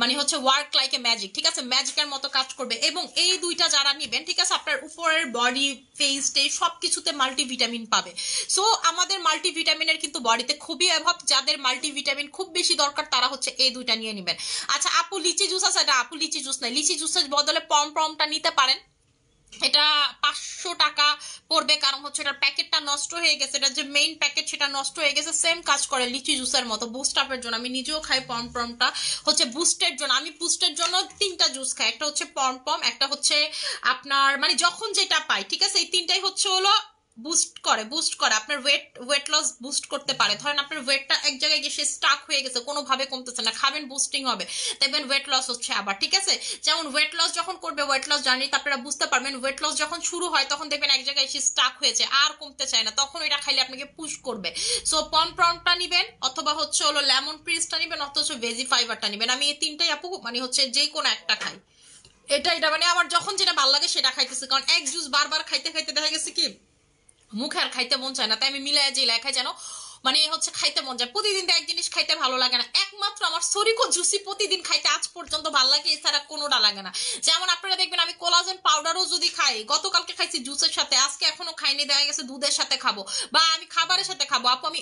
মানে হচ্ছে ওয়ার্ক লাইক এ ম্যাজিক, ঠিক আছে, ম্যাজিকের মতো কাজ করবে। এবং এই দুইটা যারা নিবেন, ঠিক আছে, আপনার উপরের বডি ফেস টে সবকিছুতে মাল্টিভিটামিন পাবে। সো আমাদের মাল্টিভিটামিনের কিন্তু বডিতে খুবই অভাব, যাদের মাল্টিভিটামিন খুব বেশি দরকার তারা হচ্ছে এই দুইটা নিয়ে নেবেন। আচ্ছা আপু লিচি জুস আছে, এটা আপু লিচি জুস নাই, লিচি জুসের বদলে পম পমটা নিতে পারেন, এটা 500 টাকা পড়বে, কারণ হচ্ছে এটার প্যাকেটটা নষ্ট হয়ে গেছে, এটা যে মেইন প্যাকেট সেটা নষ্ট হয়ে গেছে। সেম কাজ করে লিচি জুসের মতো, বুস্ট আপের জন্য। আমি নিজেও খাই পম পমটা, হচ্ছে বুস্টের জন্য। আমি বুস্টের জন্য 3টা জুস খাই, একটা হচ্ছে পম পম, একটা হচ্ছে আপনার মানে যখন যেটা পাই, ঠিক আছে, এই 3টাই হচ্ছে হলো বুস্ট করে আপনার ওয়েট লস বুস্ট করতে পারে। ধরেন আপনার ওয়েটটা এক জায়গায় গিয়ে স্টাক হয়ে গেছে, কোনোভাবে কমতেছে না, খাবেন বুস্টিং হবে, দেখবেন ওয়েট লস হচ্ছে আবার, ঠিক আছে। যেমন ওয়েট লস যখন করবে, ওয়েট লস জার্নিতে আপনারা বুঝতে পারবেন, ওয়েট লস যখন শুরু হয় তখন দেখবেন এক জায়গায় এসে স্টাক হয়েছে, আর কমতে চায় না, তখন এটা খাইলে আপনাকে পুশ করবে। সো পম প্রনটা নিবেন, অথবা হচ্ছে হলো লেমন প্রিসটা নিবেন, অথবা হচ্ছে ভেজি ফাইবারটা নিবেন। আমি এই 3টাই আপু মানে হচ্ছে যে কোনো একটা খাই, এটা মানে আমার যখন যেটা ভালো লাগে সেটা খাইতেছে, কারণ এক জুস বারবার খাইতে খাইতে দেখা গেছে কি মুখে আর খাইতে মন চায় না, তাই আমি মিলাই যে লেখায় যেন মানে হচ্ছে খাইতে মন যায়। প্রতিদিন তো এক জিনিস খাইতে ভালো লাগে না, একমাত্র আমার সরিকো জুসি প্রতিদিন খাইতে আজ পর্যন্ত ভালো লাগে, এছাড়া কোনোটা লাগে না। যেমন আপনারা দেখবেন আমি কোলাজেন পাউডারও যদি খাই, গতকালকে খাইছি জুসের সাথে, আজকে এখনো খাইনি, দেখা গেছে দুধের সাথে খাবো বা আমি খাবারের সাথে খাবো। আপু আমি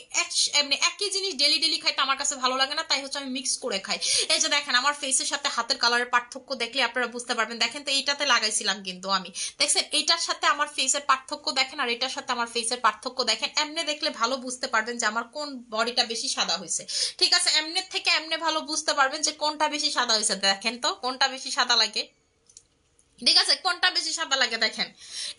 এমনি একই জিনিস ডেলি ডেলি খাইতে আমার কাছে ভালো লাগে না, তাই হচ্ছে আমি মিক্স করে খাই। এই যে দেখেন আমার ফেসের সাথে হাতের কালারের পার্থক্য দেখলে আপনারা বুঝতে পারবেন। দেখেন তো এইটাতে লাগাইছিলাম কিন্তু আমি, দেখছেন এইটার সাথে আমার ফেসের পার্থক্য দেখেন, আর এটার সাথে আমার ফেসের পার্থক্য দেখেন। এমনি দেখলে ভালো বুঝতে পারবেন যে আমার কোন বডিটা বেশি সাদা হয়েছে, ঠিক আছে। এমনি থেকে এমনি ভালো বুঝতে পারবেন যে কোনটা বেশি সাদা হয়েছে। দেখেন তো কোনটা বেশি সাদা লাগে, ঠিক আছে, কোনটা বেশি সাদা লাগে দেখেন,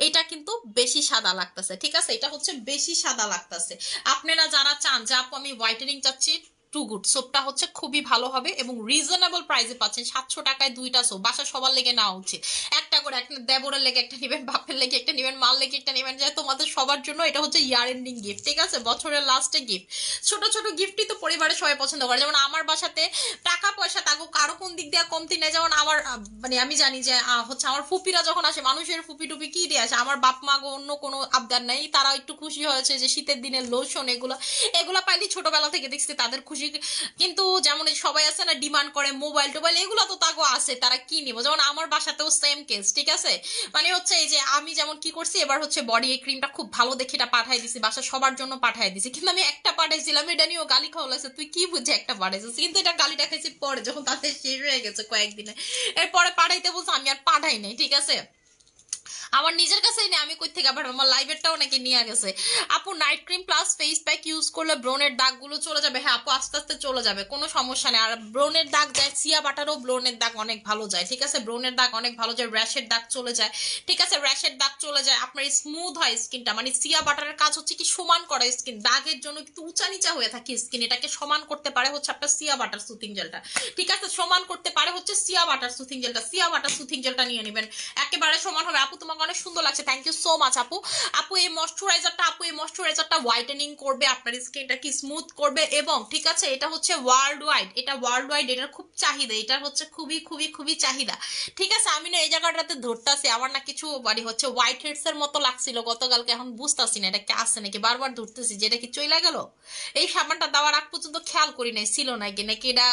এটা কিন্তু বেশি সাদা লাগতেছে। ঠিক আছে, এটা হচ্ছে বেশি সাদা লাগতেছে। আপনারা যারা চান যে আপু আমি হোয়াইটেনিং চাচ্ছি, টু গুড সোপটা হচ্ছে খুবই ভালো হবে এবং রিজনেবল প্রাইসে পাচ্ছেন। 700 টাকায় 2টা সোপ, বাসা সবার লেগে নেওয়া উচিত। একটা করে, একটা দেবরের লেগে একটা নেবেন, বাপের লেগে একটা নেবেন, মার লেগে একটা নেবেন, যে তোমাদের সবার জন্য এটা হচ্ছে ইয়ার এন্ডিং গিফট। ঠিক আছে, বছরের লাস্টে গিফট। ছোট ছোট গিফটই তো পরিবারের সবাই পছন্দ করে। যেমন আমার বাসাতে টাকা পয়সা তাকে কারো কোন দিক দিয়ে কমতি নেই। যেমন আমার মানে আমি জানি যে হচ্ছে আমার ফুপিরা যখন আসে, মানুষের ফুপি টুপি কি দিয়ে আসে, আমার বাপ মা গো অন্য কোনো আবদার নাই। তারা একটু খুশি হয়েছে যে শীতের দিনের লোশন এগুলো এগুলো পাইলে, ছোটবেলা থেকে দেখছি তাদের খুশি। কিন্তু যেমন এই সবাই আছে না ডিমান্ড করে মোবাইল টোবাইল, এগুলো তো তাগো আছে, তারা কি নিবো। যেমন আমার বাসাতেও সেম কেস। ঠিক আছে, মানে হচ্ছে এই যে আমি যেমন কি করছি এবার হচ্ছে বডি এই ক্রিমটা খুব ভালো দেখে এটা পাঠাই দিছি, বাসা সবার জন্য পাঠাই দিছি। কিন্তু আমি একটা পাঠাইছিলাম, এটা নিয়েও গালি খাওয়া লাগছে, তুই কি বুঝে একটা পাঠাইছিস। কিন্তু এটা গালিটা খাইছি পরে, যখন তাদের শেষ হয়ে গেছে কয়েকদিনে। এরপরে পাঠাইতে বলছে, আমি আর পাঠাই নাই। ঠিক আছে, আমার নিজের কাছেই নেই, আমি কই থেকে আবার আমার লাইভেরটাও নাকি নিয়ে গেছে। আপু night cream plus face pack use করলে ব্রনের দাগগুলো চলে যাবে? হ্যাঁ আপু, আস্তে আস্তে চলে যাবে, কোনো সমস্যা নেই। আর ব্রনের দাগ যায়, সিয়া বাটারও ব্রনের দাগ অনেক ভালো যায়। ঠিক আছে, ব্রনের দাগ অনেক ভালো যায়, র্যাশের দাগ চলে যায়। ঠিক আছে, র্যাশের দাগ চলে যায়, আপনার স্মুথ হয় স্কিনটা। মানে সিয়া বাটারের কাজ হচ্ছে কি সমান করা স্কিন, দাগের জন্য কিন্তু উঁচা নিচা হয়ে থাকে স্কিন, এটাকে সমান করতে পারে হচ্ছে আপনার সিয়া বাটার সুথিং জেলটা। ঠিক আছে, সমান করতে পারে হচ্ছে সিয়া বাটার সুথিং জেলটা। সিয়া বাটার সুথিং জেলটা নিয়ে নেবেন, একেবারে সমান হবে। আপু তোমাকে অনেক সুন্দর লাগছে, থ্যাংক ইউ সো মাচ আপু। আপু এই ময়শ্চারাইজারটা হোয়াইটেনিং করবে, আপনার স্কিনটা কি স্মুথ করবে। এবং ঠিক আছে, এটা হচ্ছে ওয়ার্ল্ড ওয়াইড, এটা ওয়ার্ল্ড ওয়াইড, এটার খুব চাহিদা, এটা হচ্ছে খুবই খুবই খুবই চাহিদা। ঠিক আছে, আমি না এই জায়গাটাতে ধরতাছি, আমার না কিছু মানে হচ্ছে হোয়াইট হেডস এর মতো লাগছিল গতকালকে, এখন বুঝতাছি না এটা কি আছে নাকি, বারবার ধরতেছি যে এটা কি চইলা গেল। এই সাবানটা দেওয়ার আগ পর্যন্ত খেয়াল করি নাই ছিল নাকি, নাকি এটা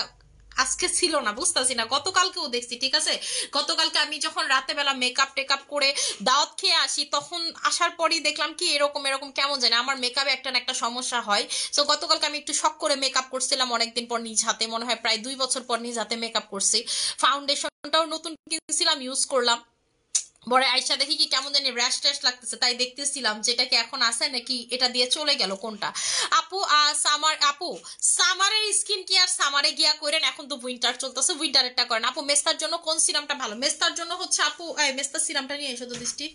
আজকে ছিল না, বুঝতেছি না। গতকালকেও দেখছি। ঠিক আছে, গতকালকে আমি যখন রাতে বেলা মেকআপ টেকআপ করে দাওয়াত খেয়ে আসি, তখন আসার পরই দেখলাম কি এরকম এরকম কেমন জানি আমার মেকআপে একটা না একটা সমস্যা হয়। তো গতকালকে আমি একটু শখ করে মেকআপ করছিলাম অনেকদিন পর নিজ হাতে, মনে হয় প্রায় 2 বছর পর নিজ হাতে মেকআপ করছি। ফাউন্ডেশনটাও নতুন কিনছিলাম, ইউজ করলাম। পরে আয়সা দেখি কি কেমন জানি র্যাশ ট্যাশ লাগতেছে, তাই দেখতেছিলাম যেটা কি এখন আছে নাকি এটা দিয়ে চলে গেল কোনটা। আপু সামারের স্কিন কেয়ার সামারে গিয়া করেন, এখন তো উইন্টার চলতেছে, উইন্টারেরটা করেন। আপু মেস্তার জন্য কোন সিরামটা ভালো? মেস্তার জন্য হচ্ছে আপু মেস্তার সিরামটা নিয়ে এসো তো দৃষ্টি।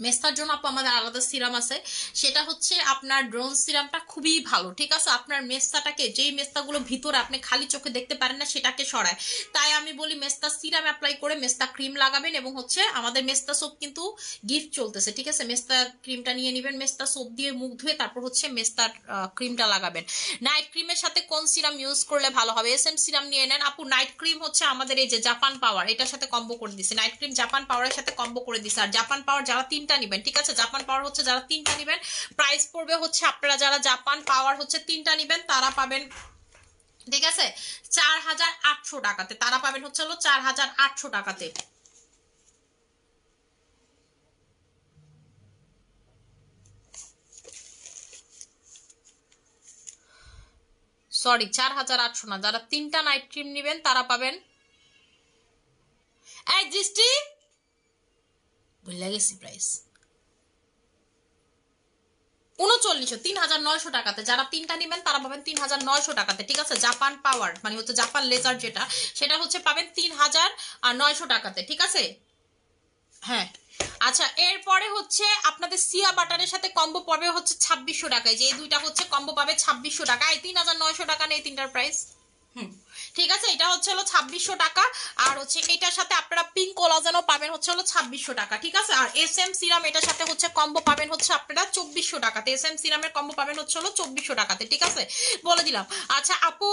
মেস্তার জন্য আপু আমাদের আলাদা সিরাম আছে, সেটা হচ্ছে আপনার ব্রোঞ্জ সিরামটা খুবই ভালো। ঠিক আছে, আপনার মেস্তাটাকে, যেই মেস্তাগুলো ভিতরে আপনি খালি চোখে দেখতে পারেন না সেটাকে সরায়। তাই আমি বলি মেস্তা সিরাম অ্যাপ্লাই করে মেস্তা ক্রিম লাগাবেন। এবং হচ্ছে আমাদের মেস্তা সোপ কিন্তু গিফট চলতেছে। ঠিক আছে, মেস্তা ক্রিমটা নিয়ে নেবেন, মেস্তা সোপ দিয়ে মুখ ধুয়ে তারপর হচ্ছে মেস্তার ক্রিমটা লাগাবেন। নাইট ক্রিমের সাথে কোন সিরাম ইউজ করলে ভালো হবে? এসএম সিরাম নিয়ে নেন আপু। নাইট ক্রিম হচ্ছে আমাদের এই যে জাপান পাওয়ার, এটার সাথে কম্বো করে দিছি। নাইট ক্রিম জাপান পাওয়ারের সাথে কম্বো করে দিছি। আর জাপান পাওয়ার যারা 3টা নিবেন, ঠিক আছে, জাপান পাওয়ার হচ্ছে যারা 3টা নিবেন, প্রাইস পড়বে হচ্ছে, আপনারা যারা জাপান পাওয়ার হচ্ছে 3টা নিবেন তারা পাবেন, ঠিক আছে, 4800 টাকাতে। তারা পাবেন হচ্ছে হলো 4800 টাকাতে। সরি, 4800 না, যারা 3টা নাইট ক্রিম নিবেন তারা পাবেন, এই দৃষ্টি ভুলে গেছি প্রাইস, 3900 3900 টাকাতে। যারা 3টা নিবেন তারা পাবেন 3900 টাকাতে। ঠিক আছে, জাপান পাওয়ার মানে হচ্ছে জাপান লেজার যেটা, সেটা হচ্ছে পাবেন 3900 টাকাতে। ঠিক আছে, হ্যাঁ। আচ্ছা, এরপরে হচ্ছে আপনাদের সিয়া বাটারের সাথে কম্বো পড়বে হচ্ছে 2600 টাকায়, যে এই দুইটা হচ্ছে কম্বো পাবে 2600 টাকায়। 3900 টাকা নেই তিনটার প্রাইস। হুম, ঠিক আছে, এটা হচ্ছে হলো 2600 টাকা। আর হচ্ছে এটার সাথে আপনারা পিঙ্ক কোলাজেনও পাবেন হচ্ছে হলো 2600 টাকা। ঠিক আছে, আর এস এম সিরাম এটার সাথে হচ্ছে কম্বো পাবেন হচ্ছে আপনারা 2400 টাকাতে। এস এম সিরামের কম্বো পাবেন হচ্ছে হলো 2400 টাকাতে। ঠিক আছে, বলে দিলাম। আচ্ছা আপু,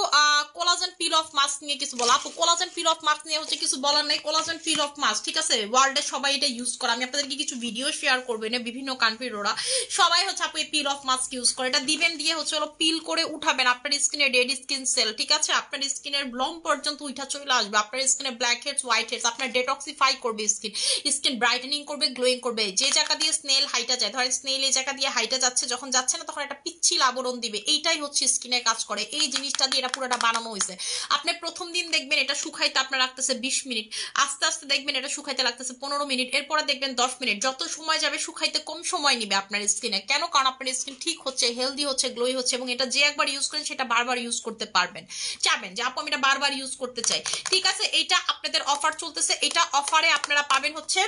কোলাজেন পিল অফ মাস্ক নিয়ে কিছু বলো? আপু কোলাজেন পিল অফ মাস্ক নিয়ে হচ্ছে কিছু বলার নাই। কোলাজেন পিল অফ মাস্ক, ঠিক আছে, ওয়ার্ল্ডে সবাই এটা ইউজ করে। আমি আপনাদেরকে কিছু ভিডিও শেয়ার করবো না, বিভিন্ন কান্ট্রির ওরা সবাই হচ্ছে আপু এই পিল অফ মাস্ক ইউজ করে। এটা দিবেন, দিয়ে হচ্ছে হলো পিল করে উঠাবেন আপনার স্কিনে ডেড স্কিন সেল। ঠিক আছে, আপনার স্কিনের ব্লম পর্যন্ত উঠা চলে আসবে, আপনার স্কিনে ব্ল্যাক হেডস হোয়াইট হেডস আপনার ডেটক্সিফাই করবে স্কিন, স্কিন ব্রাইটেনিং করবে, গ্লোয়িং করবে। যে জায়গা দিয়ে স্নেল হাইটা যায়, ধরেন স্নেল এই জায়গা দিয়ে হাইটা যাচ্ছে, যখন যাচ্ছে না তখন একটা পিচ্ছিল আবরণ দিবে, এইটাই হচ্ছে স্কিনে কাজ করে। এই জিনিসটা দিয়ে এটা পুরোটা বানানো হয়েছে। আপনি প্রথম দিন দেখবেন এটা শুকাইতে আপনার লাগতেছে 20 মিনিট, আস্তে আস্তে দেখবেন এটা শুকাইতে লাগতেছে 15 মিনিট, এরপরে দেখবেন 10 মিনিট। যত সময় যাবে শুকাইতে কম সময় নিবে আপনার স্কিনে। কেন? কারণ আপনার স্কিন ঠিক হচ্ছে, হেলদি হচ্ছে, গ্লোই হচ্ছে, এবং এটা যে একবার ইউজ করেন সেটা বারবার ইউজ করতে পারবেন। চাবেন যে আপু আমি এটা এটা বারবার ইউজ করতে চাই, ঠিক আছে। এটা আপনাদের অফার চলতেছে, এটা অফারে আপনারা পাবেন হচ্ছে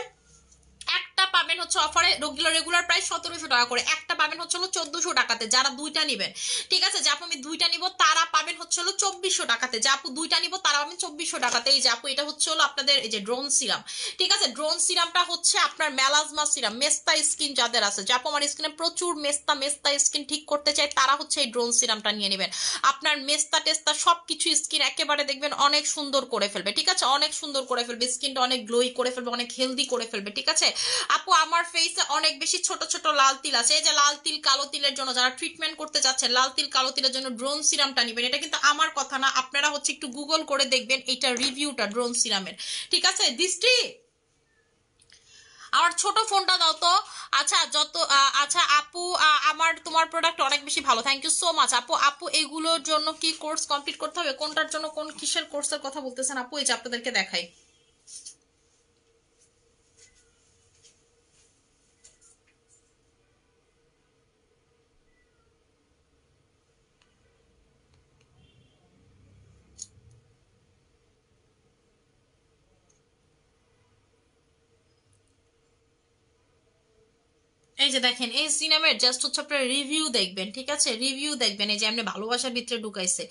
একটা পাবেন হচ্ছে অফারে রেগুলার প্রাইস 1700 টাকা করে, একটা পাবেন হচ্ছে 1400 টাকাতে যারা দুইটা নেবেন, ঠিক আছে। যে আপু আমি দুইটা নিব তারা পাবেন হচ্ছে 2400 টাকাতে, যে আপু দুইটা নিব তারা পাবেন 2400 টাকাতে। এই যে আপু এটা হচ্ছে আপনাদের এই যে ড্রোন সিরাম, ঠিক আছে। ড্রোন সিরামটা হচ্ছে আপনার মেলাজমা সিরাম, মেস্তা স্কিন যাদের আছে, যে আপু আমার স্কিনে প্রচুর মেস্তা স্কিন ঠিক করতে চাই তারা হচ্ছে এই ড্রোন সিরামটা নিয়ে নেবেন। আপনার মেস্তা টেস্তা সবকিছু স্কিন একেবারে দেখবেন অনেক সুন্দর করে ফেলবে, ঠিক আছে, অনেক সুন্দর করে ফেলবে, স্কিনটা অনেক গ্লোই করে ফেলবে, অনেক হেলদি করে ফেলবে, ঠিক আছে। আপু আমার ফেসে অনেক বেশি ছোট ছোট লাল তিল আছে, এই যে লাল তিল কালো তিলের জন্য যারা ট্রিটমেন্ট করতে যাচ্ছেন, লাল তিল কালো তিলের জন্য ড্রোন সিরামটা নেবেন। এটা কিন্তু আমার কথা না, আপনারা হচ্ছে একটু গুগল করে দেখবেন এটা রিভিউটা ড্রোন সিরামের, ঠিক আছে। দৃষ্টি আমার ছোট ফোনটা দাও তো। আচ্ছা আচ্ছা আপু আমার তোমার প্রোডাক্ট অনেক বেশি ভালো, থ্যাংক ইউ সো মাচ আপু। আপু এগুলোর জন্য কি কোর্স কমপ্লিট করতে হবে? কোনটার জন্য কোন কিসের কোর্সের কথা বলতেছেন আপু? এই যে আপনাদেরকে দেখাই, এই যে দেখেন এই সিনেমের জাস্ট হচ্ছে আপনার রিভিউ দেখবেন, ঠিক আছে, রিভিউ দেখবেন। এই যে এমনি ভালোবাসার ভিতরে ঢুকাইছে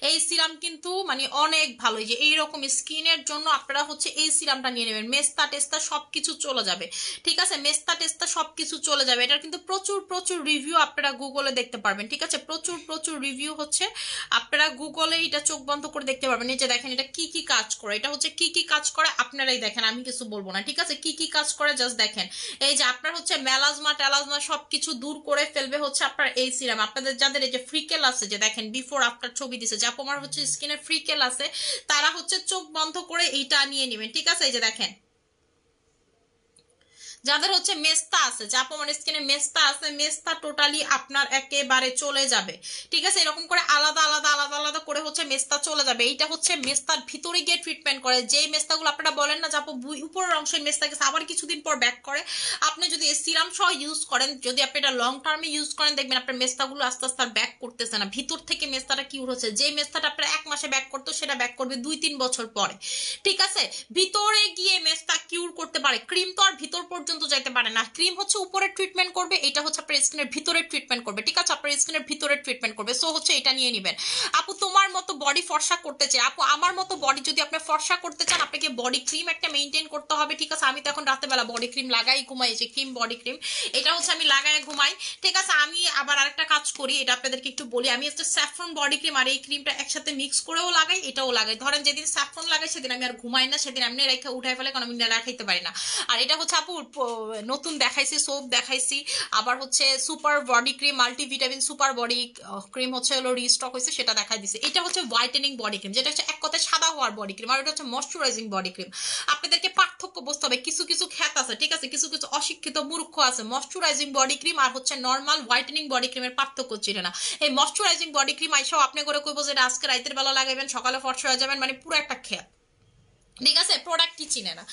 এই সিরাম কিন্তু মানে অনেক ভালো। এই যে এইরকম স্কিনের জন্য আপনারা হচ্ছে এই সিরামটা নিয়ে নেবেন, মেস্তা টেস্তা সবকিছু চলে যাবে, ঠিক আছে, মেস্তা টেস্তা সবকিছু চলে যাবে। এটার কিন্তু প্রচুর প্রচুর রিভিউ আপনারা গুগলে দেখতে পারবেন, ঠিক আছে, প্রচুর প্রচুর রিভিউ হচ্ছে আপনারা গুগলে এটা চোখ বন্ধ করে দেখতে পারবেন। এই যে দেখেন এটা কি কি কাজ করে, এটা হচ্ছে কি কি কাজ করে আপনারাই দেখেন, আমি কিছু বলবো না, ঠিক আছে, কি কি কাজ করে জাস্ট দেখেন। এই যে আপনার হচ্ছে মেলাজমা টেলাজমা সবকিছু দূর করে ফেলবে হচ্ছে আপনার এই সিরাম। আপনাদের যাদের এই যে ফ্রিকেল আছে, যে দেখেন বিফোর আফটার ছবি দিছে, যে আপনার হচ্ছে স্কিনে ফ্রিকেল আছে তারা হচ্ছে চোখ বন্ধ করে এইটা নিয়ে নেবেন, ঠিক আছে। এই যে দেখেন যাদের হচ্ছে মেস্তা আছে, যা আপনার স্কিনে মেস্তা আছে, মেস্তা টোটালি আপনার একেবারে চলে যাবে, ঠিক আছে। এরকম করে আলাদা আলাদা আলাদা আলাদা করে হচ্ছে মেস্তা চলে যাবে। এইটা হচ্ছে মেস্তার ভিতরে গিয়ে ট্রিটমেন্ট করে, যেই মেস্তাগুলো আপনারা বলেন না যে আপু উপরের অংশের মেস্তা গেছে আবার কিছুদিন পর ব্যাক করে, আপনি যদি এই সিরাম সহ ইউজ করেন, যদি আপনি এটা লং টার্মে ইউজ করেন, দেখবেন আপনার মেস্তাগুলো আস্তে আস্তে আর ব্যাক করতেছে না, ভিতর থেকে মেস্তাটা কিউর হচ্ছে। যে মেস্তাটা আপনার 1 মাসে ব্যাক করতো সেটা ব্যাক করবে 2-3 বছর পরে, ঠিক আছে। ভিতরে গিয়ে মেস্তা কিউর করতে পারে, ক্রিম তো আর ভিতর পর্যন্ত যাইতে পারে না, ক্রিম হচ্ছে উপরে ট্রিটমেন্ট করবে, এটা হচ্ছে আপনার স্কিনের ভিতরে ট্রিটমেন্ট করবে, ঠিক আছে, আপনার স্কিনের ভিতরে ট্রিটমেন্ট করবে। সো হচ্ছে এটা নিয়ে নেবেন। আপু তোমার মতো বডি ফর্সা করতে চাই, আপু আমার মতো বডি যদি আপনি ফর্সা করতে চান আপনাকে বডি ক্রিম একটা মেইনটেইন করতে হবে, ঠিক আছে। আমি তো এখন রাতে বেলা বডি ক্রিম লাগাই ঘুমাই, যে ক্রিম বডি ক্রিম এটা হচ্ছে আমি লাগাই ঘুমাই, ঠিক আছে। আমি আবার আরেকটা কাজ করি, এটা আপনাদেরকে একটু বলি, আমি হচ্ছে স্যাফরন বডি ক্রিম আর এই ক্রিমটা একসাথে মিক্স করেও লাগাই, এটাও লাগাই। ধরেন যেদিন স্যাফরন লাগাই সেদিন আমি আর ঘুমাই না, সেদিন আমি রেখে উঠাই ফেলে, কারণ আমি রাখাইতে পারি না। আর এটা হচ্ছে আপু নতুন দেখাইছি, সোপ দেখাইছি, আবার হচ্ছে super body cream multivitamin super body cream হচ্ছে হলো রিস্টক হয়েছে, সেটা দেখাই দিছে। এটা হচ্ছে হোয়াইটেনিং বডি ক্রিম, যেটা হচ্ছে এক কথায় সাদা হওয়ার বডি ক্রিম, আর এটা হচ্ছে ময়শ্চারাইজিং বডি ক্রিম। আপনাদেরকে পার্থক্য বুঝতে হবে, কিছু কিছু খ্যাত আছে, ঠিক আছে, কিছু কিছু অশিক্ষিত মূর্খ আছে, ময়শ্চারাইজিং বডি ক্রিম আর হচ্ছে নর্মাল হোয়াইটেনিং বডি ক্রিমের পার্থক্য চিনে না। এই ময়শ্চারাইজিং বডি ক্রিম আইসাও আপনি করে কইবো যে আজকে রাতের বেলা লাগাইবেন সকালে ফর্সা হয়ে যাবেন, মানে পুরো একটা খ্যাত, ঠিক আছে, প্রোডাক্টই চিনে না,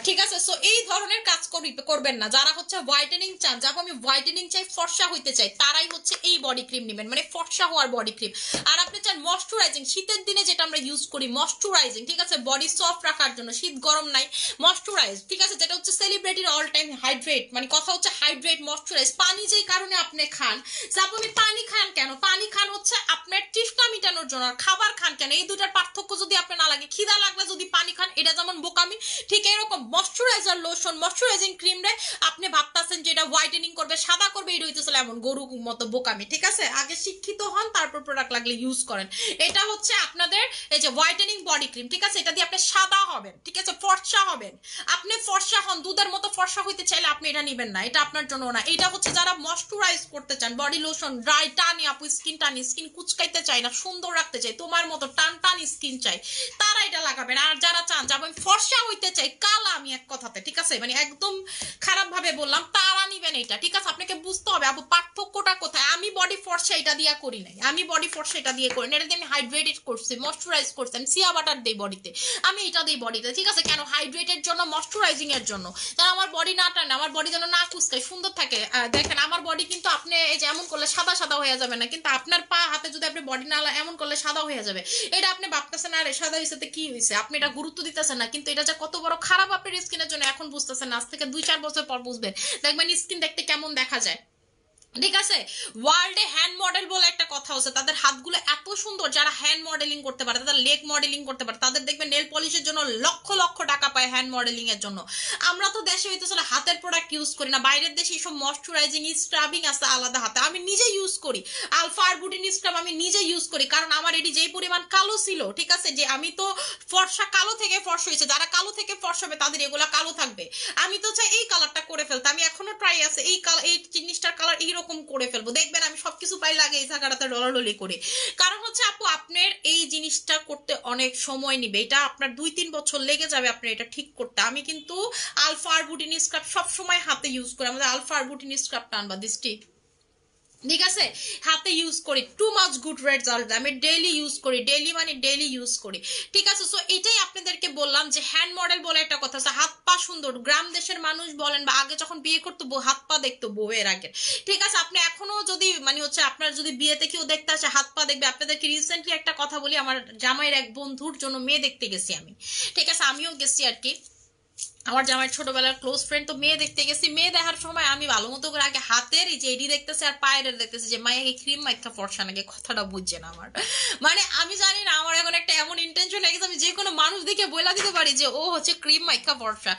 ঠিক আছে। সো এই ধরনের কাজ করবেন না। যারা হচ্ছে হোয়াইটেনিং চান, যাবো আমি হোয়াইটেনিং চাই, ফর্সা হইতে চাই, তারাই হচ্ছে এই বডি ক্রিম নেবেন, মানে ফর্সা হওয়ার বডি ক্রিম। আর আপনি চান ময়শ্চারাইজিং, শীতের দিনে যেটা আমরা ইউজ করি ময়শ্চারাইজিং, ঠিক আছে, বডি সফট রাখার জন্য, শীত গরম নাই, ময়শ্চারাইজ, ঠিক আছে, যেটা হচ্ছে সেলিব্রিটির অল টাইম হাইড্রেট, মানে কথা হচ্ছে হাইড্রেট ময়শ্চারাইজ। পানি যেই কারণে আপনি খান, যাবো আমি পানি খান কেন, পানি খান হচ্ছে আপনার তৃষ্ণা মিটানোর জন্য, আর খাবার খান কেন, এই দুটার পার্থক্য যদি আপনার না লাগে, খিদা লাগলে যদি পানি খান এটা যেমন বোকামি, ঠিক এরকম ময়শ্চারাইজার লোশন ময়শ্চারাইজিং ক্রিম রে আপনি ভাবতাছেন যে এটা হোয়াইটেনিং করবে সাদা করবে, এটা হইতেছিল এমন গরু মতো বোকামি, ঠিক আছে। আগে শিক্ষিত হন, তারপর প্রোডাক্ট লাগলে ইউজ করেন। এটা হচ্ছে আপনাদের এই যে হোয়াইটেনিং বডি ক্রিম, ঠিক আছে, এটা দিয়ে আপনি সাদা হবেন, ঠিক আছে, ফর্সা হবেন। আপনি ফর্সা হন, দুধের মতো ফর্সা হইতে চাইলে আপনি এটা নেবেন না, এটা আপনার জন্য না। এটা হচ্ছে যারা ময়শ্চারাইজ করতে চান, বডি লোশন ড্রাই টানি, আপু স্কিন টানি, স্কিন কুচকাইতে চাই না, সুন্দর রাখতে চাই, তোমার মতো টান টান স্কিন চাই, তারা এটা লাগাবেন। আর যারা চান যাবো ফর্সা হইতে চাই কালা, আমি এক কথাতে, ঠিক আছে, মানে একদম খারাপ ভাবে বললাম, তারা নিবেন এটা, ঠিক আছে? আপনাকে বুঝতে হবে আপু পার্থক্যটা কোথায়। আমি বডি ফর্সা এটা দিয়ে করি নাই, আমি বডি ফর্সা এটা দিয়ে করি না, এটা দিয়ে আমি হাইড্রেটেড করছি, ময়শ্চারাইজ করছি, আমি সিয়া বাটার দিই বডিতে, আমি এটা দিই বডিতে, ঠিক আছে? কেন? হাইড্রেটের জন্য, ময়শ্চারাইজিং এর জন্য, যেন আমার বডি না টানে, আমার বডি যেন না কুচকায়, সুন্দর থাকে। দেখেন আমার বডি কিন্তু আপনি এই যে এমন করলে সাদা সাদা হয়ে যাবে না, কিন্তু আপনার পা হাতে যদি আপনি বডি না এমন করলে সাদা হয়ে যাবে। এটা আপনি ভাবতেছেন আরে সাদা হয়েছে কি হয়েছে, আপনি এটা গুরুত্ব দিতেছেন না, কিন্তু এটা যে কত বড় খারাপ আপনার স্কিনের জন্য এখন বুঝতেছেন না, আজ থেকে 2-4 বছর পর বুঝবেন, দেখবেন স্কিন দেখতে কেমন দেখা যায়, ঠিক আছে? ওয়ার্ল্ডে হ্যান্ড মডেল বলে একটা কথা আছে, তাদের হাতগুলো এত সুন্দর, যারা হ্যান্ড মডেলিং করতে পারে, তাদের লেগ মডেলিং করতে পারে, তাদের দেখবেন নেল পলিশের জন্য লক্ষ লক্ষ টাকা পায় হ্যান্ড মডেলিং এর জন্য। আমরা তো দেশে হইতেছে হাতের প্রোডাক্ট ইউজ করি না, বাইরের দেশে এইসব ময়শ্চারাইজিং স্ক্রাবিং আছে আলাদা হাতে, আমি নিজে ইউজ করি। আলফা আরবুটিন স্ক্রাব আমি নিজে ইউজ করি, কারণ আমার এটি যেই পরিমাণ কালো ছিল, ঠিক আছে, যে আমি তো ফর্সা, কালো থেকে ফর্সা হয়েছে, যারা কালো থেকে ফর্সা হবে তাদের এগুলা কালো থাকবে, আমি তো চাই এই কালারটা করে ফেলতে, আমি এখনো ট্রাই আছে এই জিনিসটার কালার এইরকম করে ফেলবো, দেখবেন আমি সবকিছু পাই লাগে এই জায়গাটাতে ডলাডলি করে। কারণ হচ্ছে আপু আপনার এই জিনিসটা করতে অনেক সময় নিবে, এটা আপনার 2-3 বছর লেগে যাবে আপনার এটা ঠিক করতে। আমি কিন্তু আলফা আরবুটিন স্ক্রাব সবসময় হাতে ইউজ করি, আমাদের আলফা আরবুটিন স্ক্রাবটা আনবা দৃষ্টি, ঠিক আছে? হাতে ইউজ করি, টু মাচ গুড রেজাল্ট, আমি ডেইলি ইউজ করি, ডেইলি মানে ডেইলি ইউজ করি, ঠিক আছে? সো এটাই আপনাদেরকে বললাম যে হ্যান্ড মডেল বলে একটা কথা আছে, হাত পা সুন্দর, গ্রাম দেশের মানুষ বলেন বা আগে যখন বিয়ে করতো হাত পা দেখতো বউয়ের আগে, ঠিক আছে? আপনি এখনো যদি মানে হচ্ছে আপনার যদি বিয়েতে কেউ দেখতে আসে হাত পা দেখবে। আপনাদেরকে রিসেন্টলি একটা কথা বলি, আমার জামাইয়ের এক বন্ধুর জন্য মেয়ে দেখতে গেছি আমি, ঠিক আছে? আমিও গেছি আর কি, আমার জামাইয়ের ছোটবেলার ক্লোজ ফ্রেন্ড, তো মেয়ে দেখতে গেছি। মেয়ে দেখার সময় আমি ভালো মতো করে আগে হাতের এই যে এডি দেখতেছি আর পায়ের দেখতেছি যে মায়ের ক্রিম মাইকা ফর্সা নাকি, কথাটা বুঝছে না আমার, মানে আমি জানি না, আমার এখন একটা এমন ইন্টেনশন হয়ে গেছে আমি যে কোনো মানুষ দেখে বলে দিতে পারি যে ও হচ্ছে ক্রিম মাইকা ফর্সা।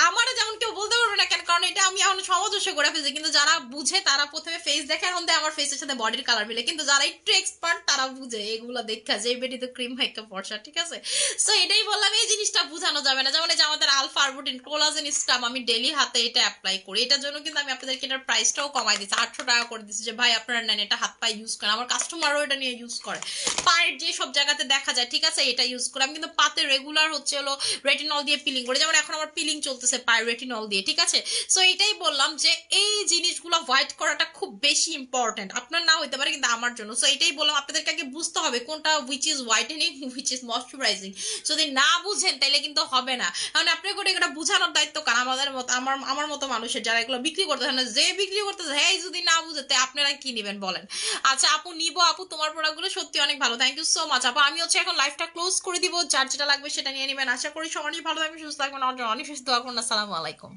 আমার যেমন কেউ বলতে পারবে না কেন, কারণ এটা আমি এখন সামঞ্জস্য করে ফেলছি, কিন্তু যারা বুঝে তারা প্রথমে ফেস দেখে এখন দেয় আমার ফেসের সাথে বডির কালার মিলে, কিন্তু যারা একটু এক্সপার্ট তারা বুঝে এগুলো দেখা যে এই বেটি তো ক্রিম মাইকা ফর্সা, ঠিক আছে? সো এটাই বললাম, এই জিনিসটা বোঝানো যাবে না, যেমন এই যে আমাদের আলফা আরবুটিন কোলাজেন স্ক্রাব আমি ডেইলি হাতে এটা অ্যাপ্লাই করি, এটার জন্য কিন্তু আমি আপনাদেরকে এটার প্রাইসটাও কমাই দিচ্ছি, 800 টাকা করে দিচ্ছি, যে ভাই আপনারা নেন, এটা হাত পায়ে ইউজ করেন, আমার কাস্টমারও এটা নিয়ে ইউজ করে, পায়ের যে সব জায়গাতে দেখা যায়, ঠিক আছে? এটা ইউজ করে আমি কিন্তু পাতে রেগুলার হচ্ছে হলো রেটিনল দিয়ে পিলিং করি, যেমন এখন আমার পিলিং চলতেছে পায়ের রেটিনল দিয়ে, ঠিক আছে? সো এটাই বললাম যে এই জিনিসগুলো হোয়াইট করাটা খুব বেশি ইম্পর্টেন্ট, আপনার না হইতে পারে কিন্তু আমার জন্য। সো এটাই বললাম আপনাদেরকে আগে বুঝতে হবে কোনটা which is whitening, which is moisturising, যদি না বুঝেন তাইলে কিন্তু হবে না, কারণ আপনাকে এটা বুঝানোর দায়িত্ব কার? আমাদের মতো, আমার মতো মানুষের, যারা এগুলো বিক্রি করতেছে না, যে বিক্রি করতেছে হ্যাঁ যদি না বুঝতে আপনারা কি নিবেন বলেন? আচ্ছা আপু নিবো, আপু তোমার প্রোডাক্টগুলো সত্যি অনেক ভালো, থ্যাংক ইউ সো মাচ আপু। আমি হচ্ছে এখন লাইফটা ক্লোজ করে দিব, যার যেটা লাগবে সেটা নিয়ে নেবেন, আশা করি সবাই ভালো থাকবেন, সুস্থ থাকবেন, অনেক সুস্থ থাকবেন, আসসালামু আলাইকুম।